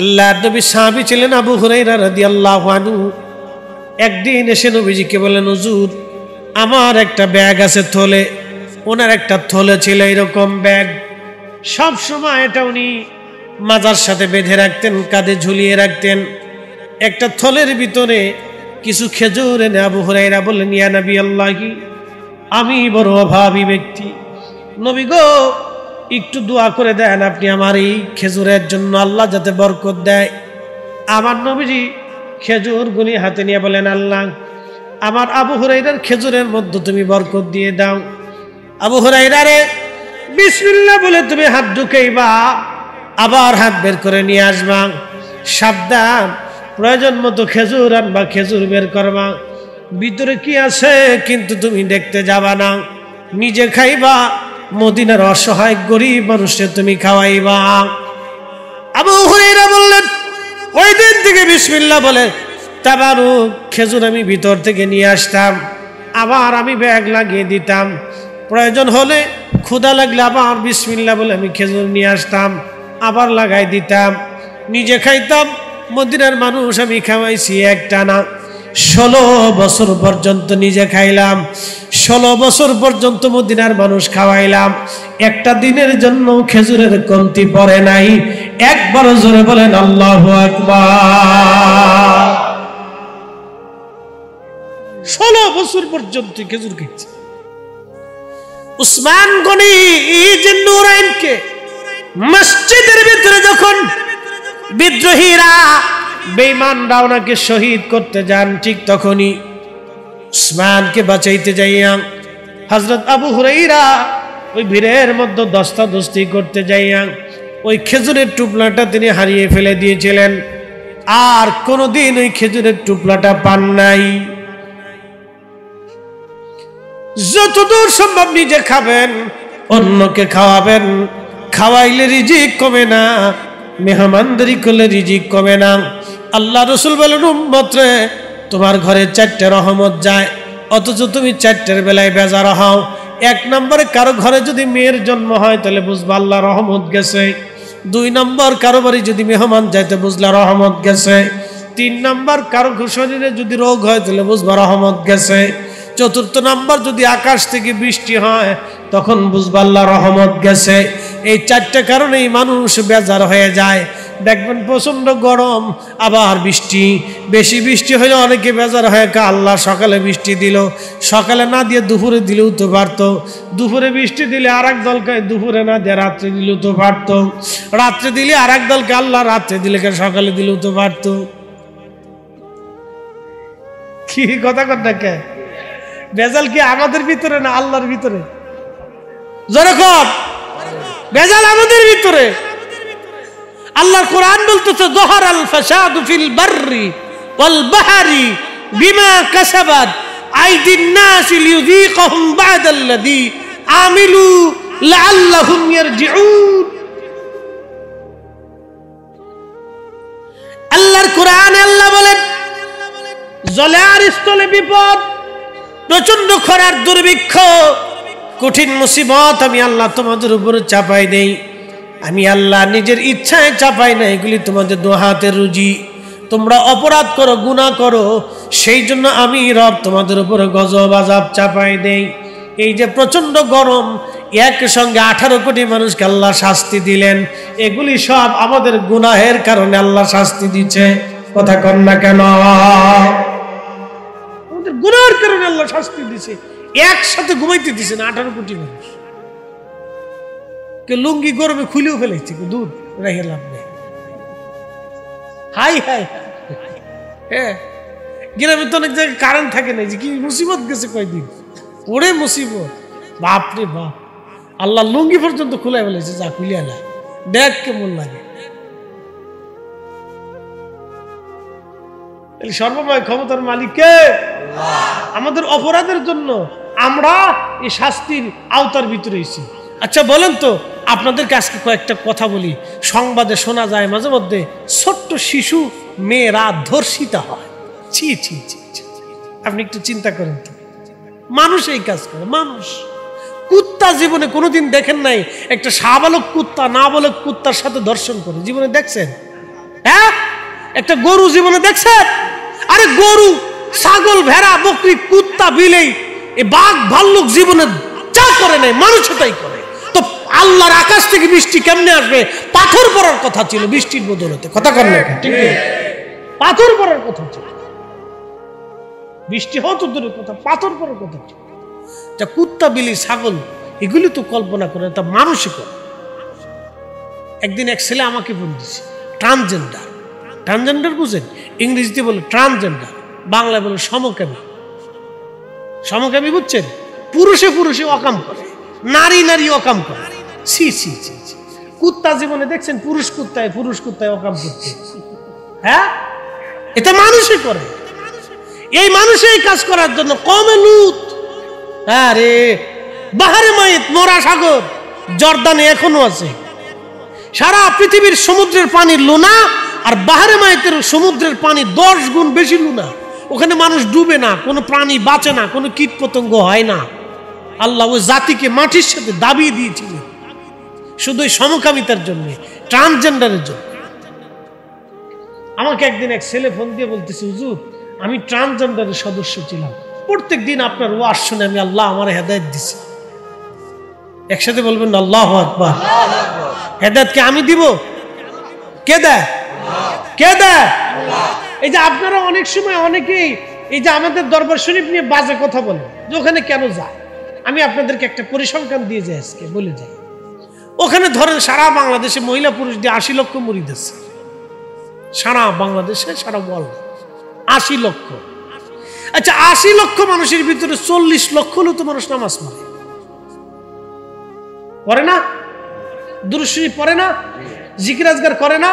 আল্লাহ নবী সাহাবী ছিলেন আবু হুরায়রা রাদিয়াল্লাহু আনহু। একদিন এসে নবীজিকে বলেন, হুজুর আমার একটা ব্যাগ আছে থলে। ওনার একটা থলে ছিল এরকম ব্যাগ, সব সময় এটা উনি মাজার সাথে বেঁধে রাখতেন, কাঁধে ঝুলিয়ে রাখতেন। একটা থলের ভিতরে কিছু খেজুর এনে আবু হুরায়রা বললেন, ইয়া নবী আল্লাহি, আমি বড় অভাবী ব্যক্তি, নবী গো একটু দোয়া করে দেন আপনি আমার এই খেজুরের জন্য, আল্লাহ যাতে বরকত দেয়। আমার নবীজি খেজুর গুলি হাতে নিয়ে বলেন, আল্লাহ আমার আবু হুরায়রার খেজুরের মধ্যে তুমি বরকত দিয়ে দাও। আবু হুরায়রা রে বিসমিল্লাহ বলে তুমি হাত ঢুকাইবা, আবার হাত বের করে নিয়ে আসবা। সাবধান, প্রয়োজন মতো খেজুর আনবা, খেজুর বের করবা, ভিতরে কি আছে কিন্তু তুমি দেখতে যাবা না, নিজে খাইবা, মদিনার অসহায় গরিব মানুষকে তুমি খাওয়াইবা। আবু হুরায়রা বললেন, ওই দিন থেকে বিসমিল্লাহ বলে তাবারুক খেজুর আমি ভিতর থেকে নিয়ে আসতাম, আবার আমি ব্যাগ লাগিয়ে দিতাম। প্রয়োজন হলে ক্ষুধা লাগলে আবার বিসমিল্লাহ বলে আমি খেজুর নিয়ে আসতাম, আবার লাগাই দিতাম, নিজে খাইতাম, মদিনার মানুষ আমি খাওয়াইছি একটানা। 16 বছর পর্যন্ত নিজে খাইলাম, 16 বছর পর্যন্ত মদিনার মানুষ খাওয়াইলাম। একটা দিনের জন্য খেজুরের কমতি পড়ে নাই। একবার জোরে বলেন আল্লাহু আকবার। 16 বছর পর্যন্ত খেজুর খাইছে। উসমান গনি জিন নুরাইনকে মসজিদের ভিতরে যখন বিদ্রোহীরা বেঈমানরা ওনাকে শহীদ করতে যান, ঠিক তখনই উসমানকে বাঁচাইতে যাইয়া হযরত আবু হুরায়রা ওই ভিড়ের মধ্যে দস্তাদস্তি করতে যাইয়া ওই খেজুরের টুকরাটা তিনি হারিয়ে ফেলে দিয়েছিলেন, আর কোনোদিন ওই খেজুরের টুকরাটা পান নাই। যতদূর সম্ভব নিজে খাবেন, অন্যকে খাওয়াবেন। খাওয়াইলে রিজিক কমে না, মেহমানদারি করলে রিজিক কমে না। আল্লাহ রসুল বলেন, উম্মত রে তোমার ঘরে 4টে রহমত যায়, অথচ তুমি 4টের বেলায় বেজার হও। 1 নম্বরে কারো ঘরে যদি মেয়ের জন্ম হয় তাহলে বুঝবা আল্লাহ রহমত গেছে। 2 নম্বর কারো বাড়ি যদি মেহমান যাইতে বুঝলা রহমত গেছে। 3 নম্বর কারো শরীরে যদি রোগ হয় তাহলে বুঝবা রহমত গেছে। চতুর্থ নাম্বার যদি আকাশ থেকে বৃষ্টি হয় তখন বুঝবা আল্লাহর রহমত গেছে। এই চারটে কারণেই মানুষ বেজার হয়ে যায়। দেখবেন প্রচন্ড গরম আবার বৃষ্টি, বেশি বৃষ্টি হলে অনেকে বেজার হয়ে আল্লাহ সকালে বৃষ্টি দিল, সকালে না দিয়ে দুপুরে দিলেও তো পারত, দুপুরে বৃষ্টি দিলে আর এক দলকে দুপুরে না দিয়ে রাত্রে দিলেও তো পারত, রাত্রে দিলে আর এক দলকে আল্লাহ রাত্রে দিলে সকালে দিলেও তো পারত। কি কথা কথা কে বেজাল কি আমাদের ভিতরে না আল্লাহর ভিতরে? যেরকম বেজাল আমাদের ভিতরে। আল্লাহর কোরআন বলতেছে যহারাল ফাসাদু ফিল বাররি ওয়াল বাহরি বিমা কাসাবাত আইদিন নাস লিয়ুযীকাহুম বা'দাল্লাযী আমিলু লাআল্লাহুম ইয়ারজিউন। আল্লাহর কোরআনে আল্লাহ বলেন জলে আর স্থলে বিপদ, প্রচন্ড খরার দুর্ভিক্ষ, কঠিন মুসিবত আমি আল্লাহ তোমাদের উপরে চাপাই নেই। আমি আল্লাহ নিজের ইচ্ছায় চাপাই না, এগুলি তোমাদের দু হাতের রুজি। তোমরা অপরাধ করো, গুনাহ করো, সেই জন্য আমি রব তোমাদের উপরে গজব আযাব চাপাই দেই। এই যে প্রচন্ড গরম, একই সঙ্গে 18 কোটি মানুষকে আল্লাহ শাস্তি দিলেন, এগুলি সব আমাদের গুনাহের কারণে আল্লাহ শাস্তি দিচ্ছে। কথা কন না কেন? আমাদের গুনাহের কারণে আল্লাহ শাস্তি দিছে। একসাথে ঘুমাইতে দিছে না 18 কোটি মানুষ। কে লুঙ্গি গরমে খুলেও ফেলেছে, দূর রেখে লাভ নেই। হাই হাই হ্যাঁ, গ্রামে তো অনেক জায়গায় কারেন্ট থাকে না, যে কি মুসিবত গেছে কয়দিন, ওরে মুসিবত, বাপরে বাপ। আল্লাহ লুঙ্গি পর্যন্ত খুলে ফেলেছে, যা খুলে আলা দেখ কেমন লাগে। সর্বময় ক্ষমতার মালিক কে? আমাদের অপরাধের জন্য আমরা এই শাস্তির আওতার ভিতরে এসেছি। আচ্ছা বলেন তো, আপনাদেরকে আজকে কয়েকটা কথা বলি। সংবাদে শোনা যায় মাঝে মধ্যে ছোট্ট শিশু মেয়েরা ধর্ষিতা হয়। ছি ছি ছি, আপনি একটু চিন্তা করেন তো, মানুষ এই কাজ করে। মানুষ কুত্তা জীবনে কোনোদিন দেখেন নাই একটা সাবালক কুত্তা নাবালক কুত্তার সাথে ধর্ষণ করে? জীবনে দেখছেন? হ্যাঁ, একটা গরু জীবনে দেখছেন? আরে গরু, ছাগল, ভেড়া, বকরি, কুত্তা, বিলেই, এই বাঘ ভাল্লুক জীবনে যা করে নাই মানুষ তাই করে। তো আল্লাহর আকাশ থেকে বৃষ্টি কেমনে আসবে? পাথর পড়ার কথা ছিল বৃষ্টির বদলতে। কথা কন না, ঠিক আছে? পাথর পড়ার কথা ছিল, বৃষ্টি হতো দূরের কথা, পাথর পড়ার কথা ছিল। যা কুত্তা, বিলি, ছাগল এগুলি তো কল্পনা করে, তা মানুষই করে। একদিন এক ছেলে আমাকে বলতেছে ট্রান্সজেন্ডার। ট্রান্সজেন্ডার বুঝেন? ইংরেজিতে বলে ট্রান্সজেন্ডার, বাংলায় বলে সমকামী। সমকামী বুঝছেন? পুরুষে পুরুষে অকাম করে, নারী নারী অকাম করে। ছি ছি ছি, কুত্তা জীবনে দেখছেন পুরুষ কুত্তায় অকাম করতে? হ্যাঁ, এটা মানুষই করে। এই মানুষই কাজ করার জন্য কমে লুত। আরে বাহারে মাইত, মরা সাগর জর্দানে এখনো আছে। সারা পৃথিবীর সমুদ্রের পানি লুনা, আর বাহারে মাইতের সমুদ্রের পানি 10 গুণ বেশি লুনা। ওখানে মানুষ ডুবে না, কোনো প্রাণী বাঁচে না, কোনো কীট পতঙ্গ হয় না। আল্লাহ ওই জাতিকে মাটির সাথে দাবিয়ে দিয়েছিলেন শুধু এই সমকামিতার জন্য, ট্রান্সজেন্ডারের জন্য। আমাকে একদিন এক ছেলে ফোন দিয়ে বলতেছে, হুজুর আমি ট্রান্সজেন্ডারের সদস্য ছিলাম, প্রত্যেক দিন আপনার ওয়াজ শুনে আমি আল্লাহ আমার হেদায়েত দিছি। একসাথে বলবেন আল্লাহু আকবার। হেদায়েত কে আমি দিব? কে দেয়? কে দেয়? এই যে আপনারা অনেক সময় অনেকেই এই যে আমাদের দরবার শরীফ নিয়ে বাজে কথা বলে, যে ওখানে কেন যায়। আমি আপনাদেরকে একটা পরিসংখ্যান দিয়ে যাই, আজকে বলে যাই। ওখানে ধরেন সারা বাংলাদেশে মহিলা পুরুষ দিয়ে 80 লক্ষ মুরিদ আছে। সারা বাংলাদেশে, সারা ওয়ার্ল্ড 80 লক্ষ। আচ্ছা 80 লক্ষ মানুষের ভিতরে 40 লক্ষ হলেও তো মানুষ নামাজ পড়ে না? দুরূদ শরীফ পড়ে না? জিকির আজকার করে না?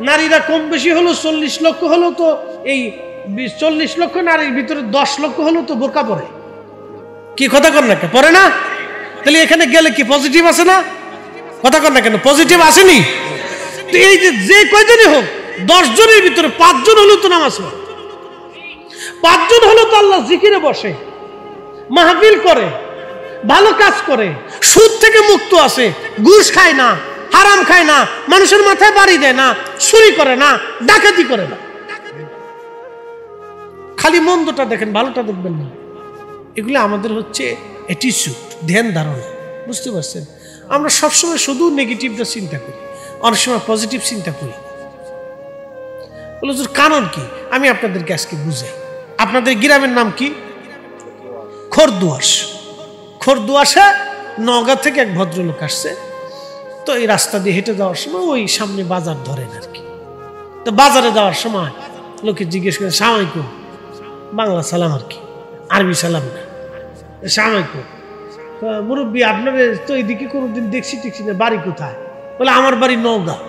নারীরা কম বেশি হলো 40 লক্ষ হলেও তো এই 40 লক্ষ নারীর ভিতরে 10 লক্ষ হলেও তো বোরকা পরে। কি কথা কর না, পরে না? তাহলে এখানে গেলে কি পজিটিভ আছে না? কথা কর না কেন, পজিটিভ আসেনি? তো এই যে কয়জনই হোক, 10 জনের ভিতরে 5 জন হলেও তো নামাজ পড়ে, 5 জন হলেও তো আল্লাহ জিকিরে বসে, মাহফিল করে, ভালো কাজ করে, সুদ থেকে মুক্ত আছে, ঘুষ খায় না, হারাম খায় না, মানুষের মাথায় বাড়ি দেয় না, চুরি করে না, ডাকাতি করে না। খালি মন্দটা দেখেন, ভালোটা দেখবেন না। এগুলো আমাদের হচ্ছে অ্যাটিটিউড, ধ্যান ধারণা, বুঝতে পারছেন? আমরা সবসময় শুধু নেগেটিভটা চিন্তা করি, অনেক সময় পজিটিভ চিন্তা করি। বলো কারণ কি? আমি আপনাদেরকে আজকে বুঝাই। আপনাদের গ্রামের নাম কি? খরদুয়াশ। খরদুয়াশে নওগাঁ থেকে এক ভদ্রলোক আসছে। তো এই রাস্তা দিয়ে হেঁটে যাওয়ার সময় ওই সামনে বাজার ধরেন আর কি। তো বাজারে যাওয়ার সময় লোকে জিজ্ঞেস করে সালামালাইকুম, বাংলা সালাম আর কি, আরবি সালাম না, সালামালাইকুম। মুরব্বী আপনার তো এইদিকে কোনোদিন দেখছি টেকছি না, বাড়ি কোথায়? বলে আমার বাড়ি নওগাঁ।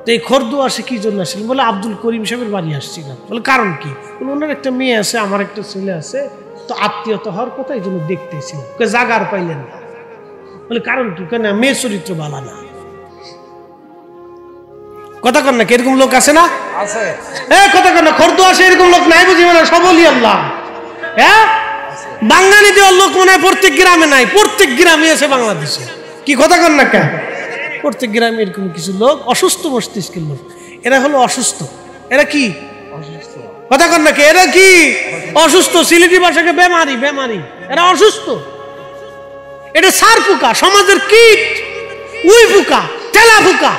তো এই খরদুয়াশে কি জন্য আসছিলেন? বলে আব্দুল করিম সাহেবের বাড়ি আসছিলাম। বলে কারণ কি? বলে ওনার একটা মেয়ে আছে, আমার একটা ছেলে আছে, তো আত্মীয়তা হওয়ার কথা, এই জন্য দেখতেছিলাম। জাগার পাইলেন না। বলে কারণ কি? কেন মেয়ে চরিত্র বালা না। কথা কন না, এরকম লোক আছে না? কথা কন না, খরদুয়াশে এরকম লোক নাই বুঝি? মানে সবলি আল্লাহ, হ্যাঁ বাঙালি দেওয়ার লোক মনে হয় প্রত্যেক গ্রামে নাই, প্রত্যেক গ্রামে আছে বাংলাদেশে। কি কথা কন না কেন? প্রত্যেক গ্রামে এরকম কিছু লোক, অসুস্থ মস্তিষ্কের লোক। এরা হলো অসুস্থ। এরা কি কথা কন না কে? এরা কি অসুস্থ? সিলেটি ভাষাকে বেমারি, বেমারি। এরা অসুস্থ। এটা সার পোকা, সমাজের কীট, উই পোকা, তেলা পোকা।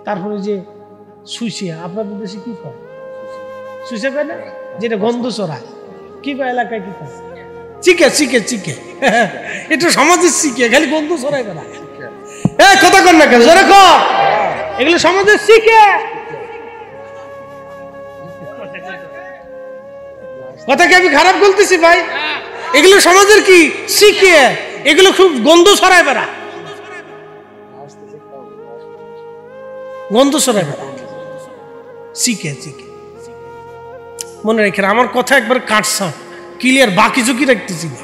তারপরে যে সুইসিয়া, আপনাদের দেশে কি কয়? সুইসিয়া কয় না, যেটা গন্ধ ছড়ায়। কি কয় এলাকায়? কি কয়? চিকে, চিকে, চিকে। এটা সমাজের চিকে, খালি গন্ধ ছড়ায় বেড়া। কথা কর না কেন? জোরে কর। এগুলো সমাজের চিকে। কথা কি আমি খারাপ বলতেছি ভাই? এগুলো সমাজের কি চিকে, এগুলো খুব গন্ধ ছড়ায় বেড়া, গন্ধ ছড়ায় বেড়া, চিকে চিকে। মনে রেখে আমার কথা একবার কাটছা ক্লিয়ার, বাকি ঝুঁকি রাখতেছি না।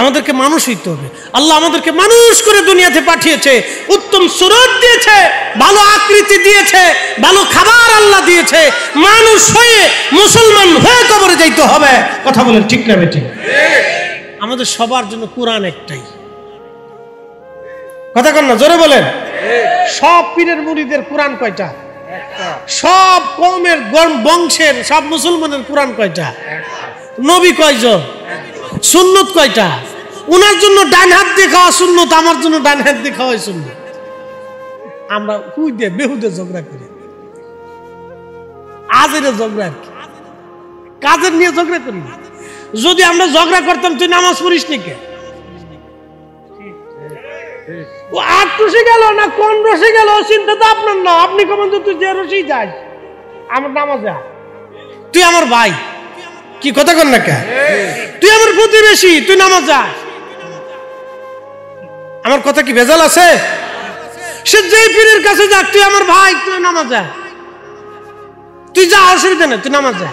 আমাদেরকে মানুষ হইতে হবে। আল্লাহ আমাদেরকে মানুষ করে দুনিয়াতে পাঠিয়েছে, উত্তম সুরত দিয়েছে, ভালো আকৃতি দিয়েছে, ভালো খাবার আল্লাহ দিয়েছে। মানুষ হয়ে মুসলমান হয়ে কবরে যাইতে হবে। কথা বলেন ঠিক না বেটি? আমাদের সবার জন্য কোরআন একটাই। কথা কন না, জোরে বলেন। সব পীরের মুরিদের কোরআন কয়টা? সব কওমের বংশের সব মুসলমানের কোরআন কয়টা? নবী কয়জন? সুন্নত কয়টা? উনার জন্য ডান হাত দিয়ে খাওয়া সুন্নত, আমার জন্য ডান হাত দিয়ে খাওয়াই সুন্নত। আমরা হুইদে বেহুদে ঝগড়া করি, আজের ঝগড়া আর কি, কাজের নিয়ে ঝগড়া করি। যদি আমরা ঝগড়া করতাম তুই নামাজ পড়িস নাকি, ও ৮ রসে গেল না কোন রসে গেল, চিন্তা তো আপনার না। আপনি কখন তুই যে রসেই যাস, আমার নামাজে তুই আমার ভাই। কি কথা কর না কে? তুই আমার প্রতিবেশী, তুই নামাজ যা। আমার কথা কি ভেজাল আছে? সে যেই পীরের কাছে যাক, তুই আমার ভাই, তুই নামাজ যা, তুই যা, অসুবিধা নেই, তুই নামাজ যা।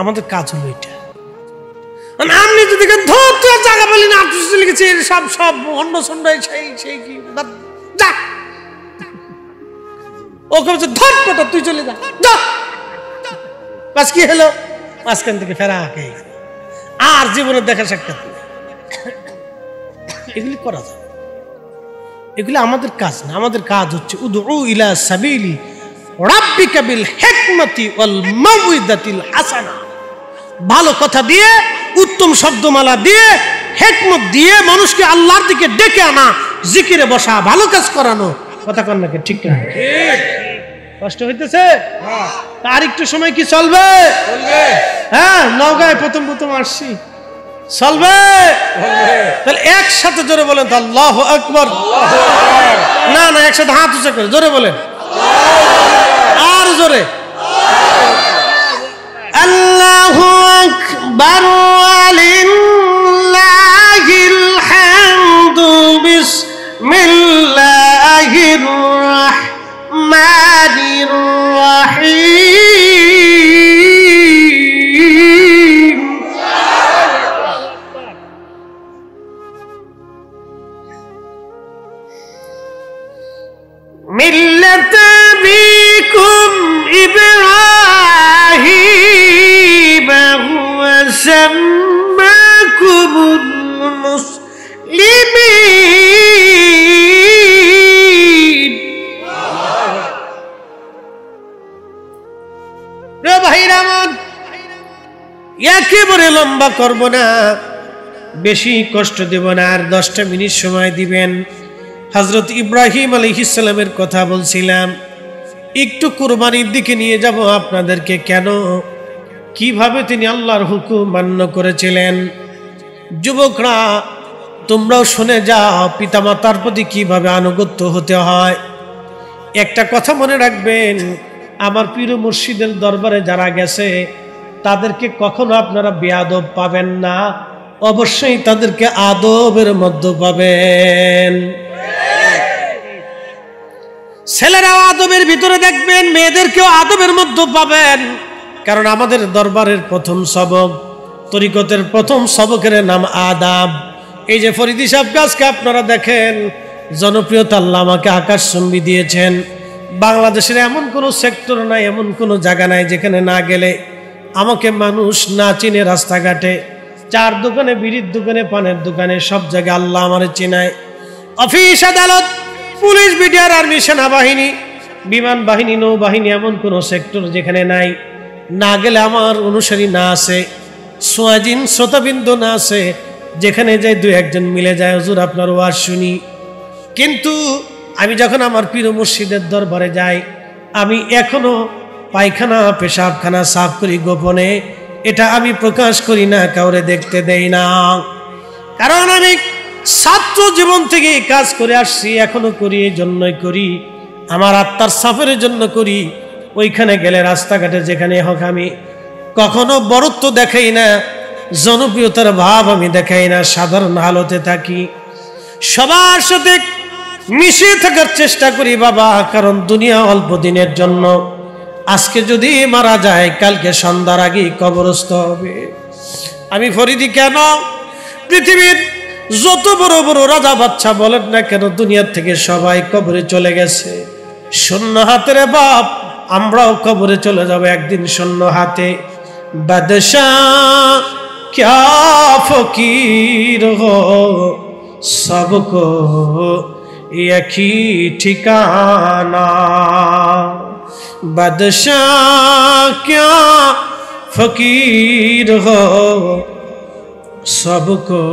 আমাদের কাজ হলো এটা। আপনি যদি ধর তুই জায়গা পেলি না, লিখেছি সব সব অন্য সন্ড সেই কি যা, ওকে বলছে ধর কথা, তুই চলে যা, যা। বাস কি হলো? মাঝখান থেকে ফেরা কে আর জীবনের দেখা সাক্ষাৎ। এগুলি করা যায়, এগুলি আমাদের কাজ না। আমাদের কাজ হচ্ছে উদউ ইলা সাবিলি রাব্বিকা বিল হিকমাতি ওয়াল মাউইদাতিল হাসানা। ভালো কথা দিয়ে, উত্তম শব্দমালা দিয়ে, হিকমত দিয়ে মানুষকে আল্লাহর দিকে ডেকে আনা, জিকিরে বসা, ভালো কাজ করানো। কথা কন নাকি ঠিক না? কষ্ট হইতেছে? আর একটু সময় কি চলবে? হ্যাঁ, নওগাঁয় প্রথম প্রথম আসছি, চলবে? তাহলে একসাথে জোরে বলেন তো আল্লাহু আকবার। না না, একসাথে হাত উঁচা করে জোরে বলেন, আর জোরে আল্লাহু আকবার ওয়ালিল্লাহিল হামদু বিসমিল্লাহির রাহমানির রাহিম। মিল্লাত বিকুম ইব্রাহিম হুয়া সাম্মাকুমুল মুসলিমিন। একেবারে লম্বা করব না, বেশি কষ্ট দেব না, আর 10টা মিনিট সময় দিবেন। হযরত ইব্রাহিম আলাইহিস সালামের কথা বলছিলাম, একটু কুরবানির দিকে নিয়ে যাব আপনাদেরকে। কেন, কিভাবে তিনি আল্লাহর হুকুম মান্য করেছিলেন। যুবকরা তোমরাও শুনে যাও পিতামাতার প্রতি কিভাবে আনুগত্য হতে হয়। একটা কথা মনে রাখবেন, আমার পীর মুর্শিদের দরবারে যারা গেছে তাদেরকে কখনো আপনারা বেয়াদব পাবেন না, অবশ্যই তাদেরকে আদবের মধ্যে পাবেন। ছেলেরাও আদবের ভিতরে দেখবেন, মেয়েদেরকেও আদবের মধ্যে পাবেন। কারণ আমাদের দরবারের প্রথম সবক, তরিকতের প্রথম সবকের নাম আদাব। এই যে ফরিদি সাহেব গাছকে আপনারা দেখেন, জনপ্রিয়তা আল্লাহ আমাকে আকাশচুম্বী দিয়েছেন। বাংলাদেশের এমন কোনো সেক্টর নাই, এমন কোনো জায়গা নাই যেখানে না গেলে আমাকে মানুষ না চিনে। রাস্তাঘাটে, চার দোকানে, বিড়ির দোকানে, পানের দোকানে, সব জায়গায় আল্লাহ আমার চেনায়। অফিস আদালত, পুলিশ, বিডিআর, আর্মি, সেনাবাহিনী, বিমান বাহিনী, নৌবাহিনী, এমন কোনো সেক্টর যেখানে নাই, না গেলে আমার অনুসারী না আছে, সোয়াজিন শ্রোতাবিন্দু না আছে, যেখানে যাই দু একজন মিলে যায়, হুজুর আপনার ওয়াজ শুনি। কিন্তু আমি যখন আমার পীর মুর্শিদের দরবারে যাই, আমি এখনো পায়খানা পেশাবখানা সাফ করি গোপনে। এটা আমি প্রকাশ করি না, কাউরে দেখতে দেই না। কারণ আমি ছাত্র জীবন থেকে কাজ করে আসছি, এখনো করি। এই জন্যই করি, আমার আত্মার সাফের জন্য করি। ওইখানে গেলে, রাস্তাঘাটে যেখানে হোক, আমি কখনো বড়ত্ব দেখাই না, জনপ্রিয়তার ভাব আমি দেখাই না, সাধারণ হালতে থাকি, সবার সাথে মিশে থাকার চেষ্টা করি বাবা। কারণ দুনিয়া অল্প দিনের জন্য। আজকে যদি মারা যায়, কালকে সন্ধ্যার আগেই কবরস্থ হবে। আমি ফরিদি কেন, পৃথিবীর যত বড় বড় রাজা বাচ্চা বলেন না কেন, দুনিয়ার থেকে সবাই কবরে চলে গেছে শূন্য হাতের বাপ। আমরাও কবরে চলে যাব একদিন শূন্য হাতে। বাদশাহ ক্যা ফকির হো, সবকো একই ঠিকানা। বাদশাহ ক্যা ফকির হো, সবকো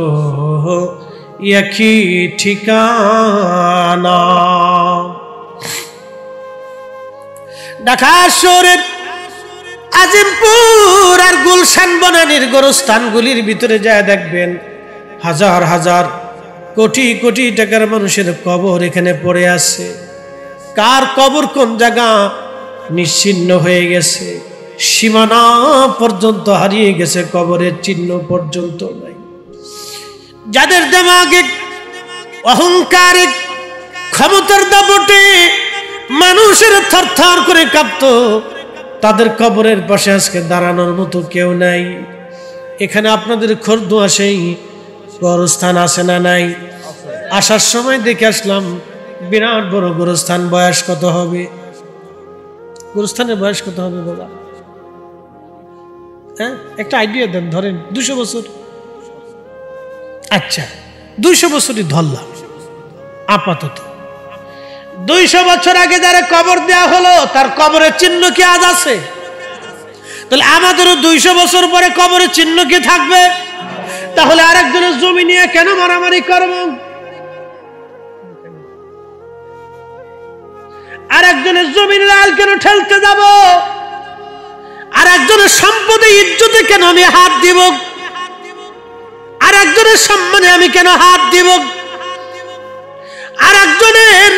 একই ঠিকানা। ঢাকা শহরের আজিমপুর আর গুলশান বনানীর গোরস্থানগুলির ভিতরে যায় দেখবেন, হাজার হাজার কোটি কোটি টাকার মানুষের কবর এখানে পড়ে আছে। কার কবর কোন জায়গা নিশ্চিহ্ন হয়ে গেছে, সীমানা পর্যন্ত হারিয়ে গেছে, কবরের চিহ্ন পর্যন্ত নাই। যাদের দিমাগে অহংকারে, ক্ষমতার দাপটে মানুষের থরথর করে কাঁপত, তাদের কবরের পাশে আজকে দাঁড়ানোর মতো কেউ নাই। এখানে আপনাদের খোরদুয়া সেই গোরস্থান আছে না নাই? আসার সময় দেখে আসলাম বিরাট বড় গোরস্থান। বয়স কত হবে? গোরস্থানের বয়স কত হবে বাবা? হ্যাঁ, একটা আইডিয়া দেন। ধরেন 200 বছর। আচ্ছা, 200 বছরই ধরলাম আপাতত। 200 বছর আগে যারা কবর দেওয়া হলো, তার কবরের চিহ্ন কি আজ আছে? তাহলে আমাদেরও 200 বছর পরে কবরের চিহ্ন কি থাকবে? তাহলে আরেকজনের জমি নিয়ে কেন মারামারি করব? আরেকজনের জমির লাল কেন ঠেলতে যাব? আরেকজনের সম্পদে, ইজ্জতে কেন আমি হাত দিব? আরেকজনের সম্মানে আমি কেন হাত দিব? আরেকজনের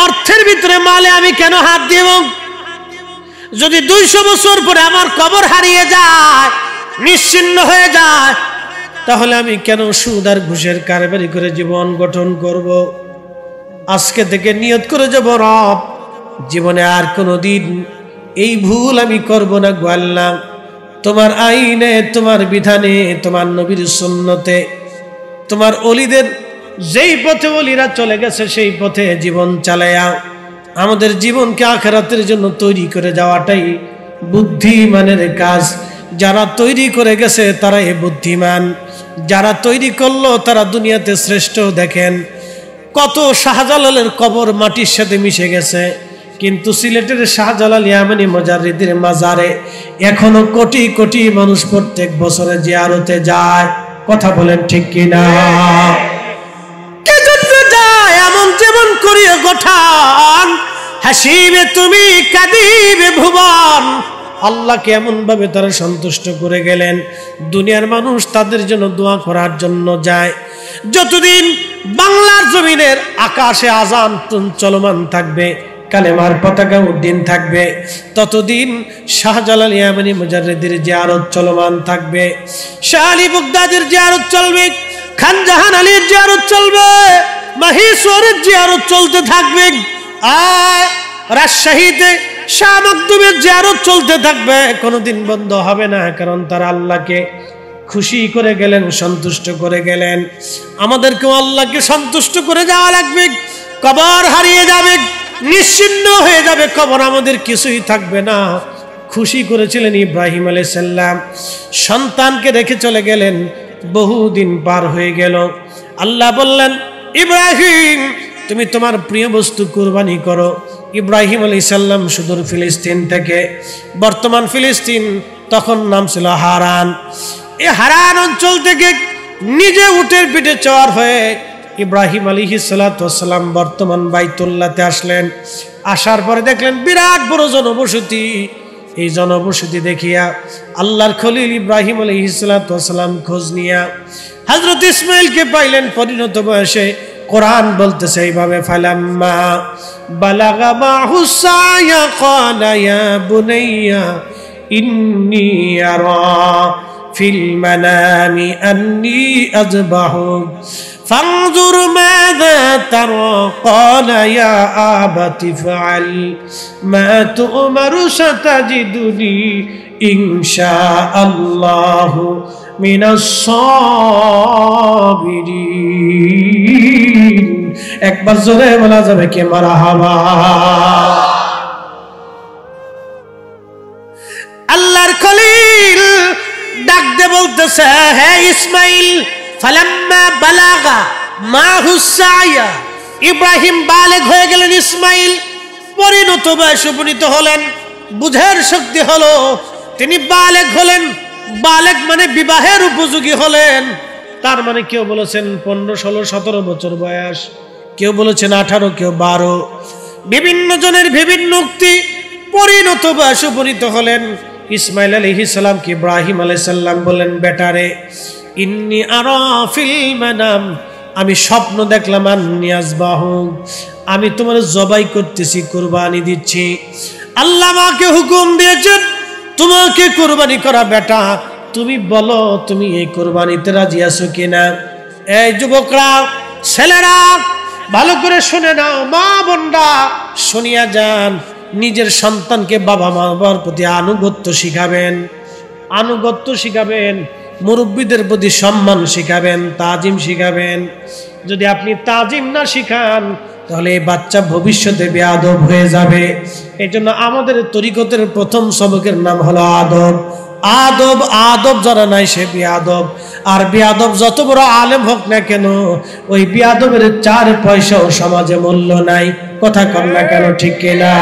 অর্থের ভিতরে, মালে আমি কেন হাত দিব? যদি 200 বছর পরে আমার কবর হারিয়ে যায়, নিশ্চিহ্ন হয়ে যায়, তাহলে আমি কেন সুদ আর ঘুষের কারবারি করে জীবন গঠন করব? আজকে থেকে নিয়ত করে যাব, রব জীবনে আর কোনোদিন এই ভুল আমি করব না গো আল্লাহ। তোমার আইনে, তোমার বিধানে, তোমার নবীর সুন্নতে, তোমার ওলিদের যেই পথে ওলিরা চলে গেছে সেই পথে জীবন চালায়া আমাদের জীবনকে আখিরাতের জন্য তৈরি করে যাওয়াটাই বুদ্ধিমানের কাজ। যারা তৈরি করে গেছে তারাই বুদ্ধিমান। যারা তৈরি করলো তারা দুনিয়াতে শ্রেষ্ঠ। দেখেন কত শাহজালালের কবর মাটির সাথে মিশে গেছে, কিন্তু সিলেটের শাহজালাল ইয়ামানী মুজাররিদের মাজারে এখনো কোটি কোটি মানুষ প্রত্যেক বছরে জিয়ারতে যায়। কথা বলেন ঠিক কিনা? কে জন্য যায়? এমন যেমন করিয়া গঠান, হাসিবে তুমি কাঁদিবে ভুবন। আল্লাহকে এমন ভাবে তারা সন্তুষ্ট করে গেলেন, দুনিয়ার মানুষ তাদের জন্য দোয়া করার জন্য যায়। যতদিন বাংলার জমিনের আকাশে আজান চলমান থাকবে, কালেমার পতাকা উড্ডীন থাকবে, ততদিন শাহজালাল ইয়ামানী মুজাররিদের জিয়ারত চলমান থাকবে, শাহ আলী বাগদাদির জিয়ারত চলবে, খান জাহান আলীর জিয়ারত চলবে, মাহেশ্বরের জিয়ারত চলতে থাকবে। আর রাজশাহীতে শাহ মাকদুমের জিয়ারত চলতে থাকবে, কোনোদিন বন্ধ হবে না, কারণ তারা আল্লাহকে খুশি করে গেলেন, সন্তুষ্ট করে গেলেন। আমাদেরকেও আল্লাহকে সন্তুষ্ট করে যাওয়া লাগবে। কবর হারিয়ে যাবে, নিশ্চিহ্ন হয়ে যাবে কবর, আমাদের কিছুই থাকবে না। খুশি করেছিলেন ইব্রাহিম আলাইহিস সালাম, সন্তানকে রেখে চলে গেলেন, বহুদিন পার হয়ে গেল। আল্লাহ বললেন, ইব্রাহিম তুমি তোমার প্রিয় বস্তু কুরবানি করো। ইব্রাহিম আলাইহিস সালাম সুদূর ফিলিস্তিন থেকে, বর্তমান ফিলিস্তিন, তখন নাম ছিল হারান, এই হারান অঞ্চল থেকে নিজে উটের পিঠে চড় হয়ে ইব্রাহিম আলাইহিস সালাম বর্তমান বাইতুল্লাহতে আসলেন। আসার পরে দেখলেন বিরাট বড় জনবসতি। এই জনবসতি দেখিয়া আল্লাহর খলিল ইব্রাহিম আলাইহিস সালাম খোঁজ নিয়া হযরত ইসমাঈলকে পাইলেন পরিণত বয়সে। কোরআন বলতেছে এইভাবে, ফালাম্মা বালাগা মাহু সায়া ক্বালা ইয়া বুনাইয়া ইন্নী আরা ফিল মানামি আন্নী আযবাহু ফানজুর মাযা তারা ক্বালা ইয়া আবাতি ফাআল মা তু'মারু সাতাজিদুনি ইনশাআল্লাহু মিনাস সাবিরিন। একবার জোরে বলা যাবে কি মারহাবা? আল্লাহর খলিল ডাক দে বলতেছে, হে ইসমাঈল, ফালাম্মা বালাগা মাহু সায়া, ইব্রাহিম বালেগ হয়ে গেলেন, ইসমাঈল পরিণত বয়সে উপনীত হলেন, বুঝের শক্তি হলো, তিনি বালেগ হলেন। বালেগ মানে বিবাহের উপযোগী হলেন। তার মানে কেউ বলেছেন 15, 16, 17 বছর বয়স, কেউ বলেছেন 18, কেউ 12, বিভিন্ন জনের বিভিন্ন উক্তি। পরিণত বয়সে উপনীত হলেন। ইসমাঈল আলাইহিস সালাম কি ইব্রাহিম আলাইহিস সালাম বললেন, বেটারে, ইন্নী আরা ফিল মানাম, আমি স্বপ্ন দেখলাম, আন্নী আযবাহু, আমি তোমার জবাই করতেছি, কুরবানি দিচ্ছি। আল্লাহ আমাকে হুকুম দিয়েছেন তোমাকে কুরবানি করা। বেটা, তুমি বলো তুমি এই কুরবানিতে রাজি আছো কিনা? এই যুবকরা, ছেলেরা, ভালো করে শুনে নাও, মা বোনরা শুনিয়া যান। নিজের সন্তানকে বাবা মার প্রতি আনুগত্য শিখাবেন, আনুগত্য শিখাবেন, মুরব্বীদের প্রতি সম্মান শিখাবেন, তাজিম শিখাবেন। যদি আপনি তাজিম না শিখান, তাহলে এই বাচ্চা ভবিষ্যতে বেয়াদব হয়ে যাবে। এই জন্য আমাদের তরিকতের প্রথম সবকের নাম হলো আদব। আদব, আদব যারা নাই সে বেয়াদব। আর বেয়াদব যত বড় আলেম হোক না কেন, ওই বেয়াদবের 4 পয়সাও সমাজে মূল্য নাই। কথা কর না কেন, ঠিক কিনা?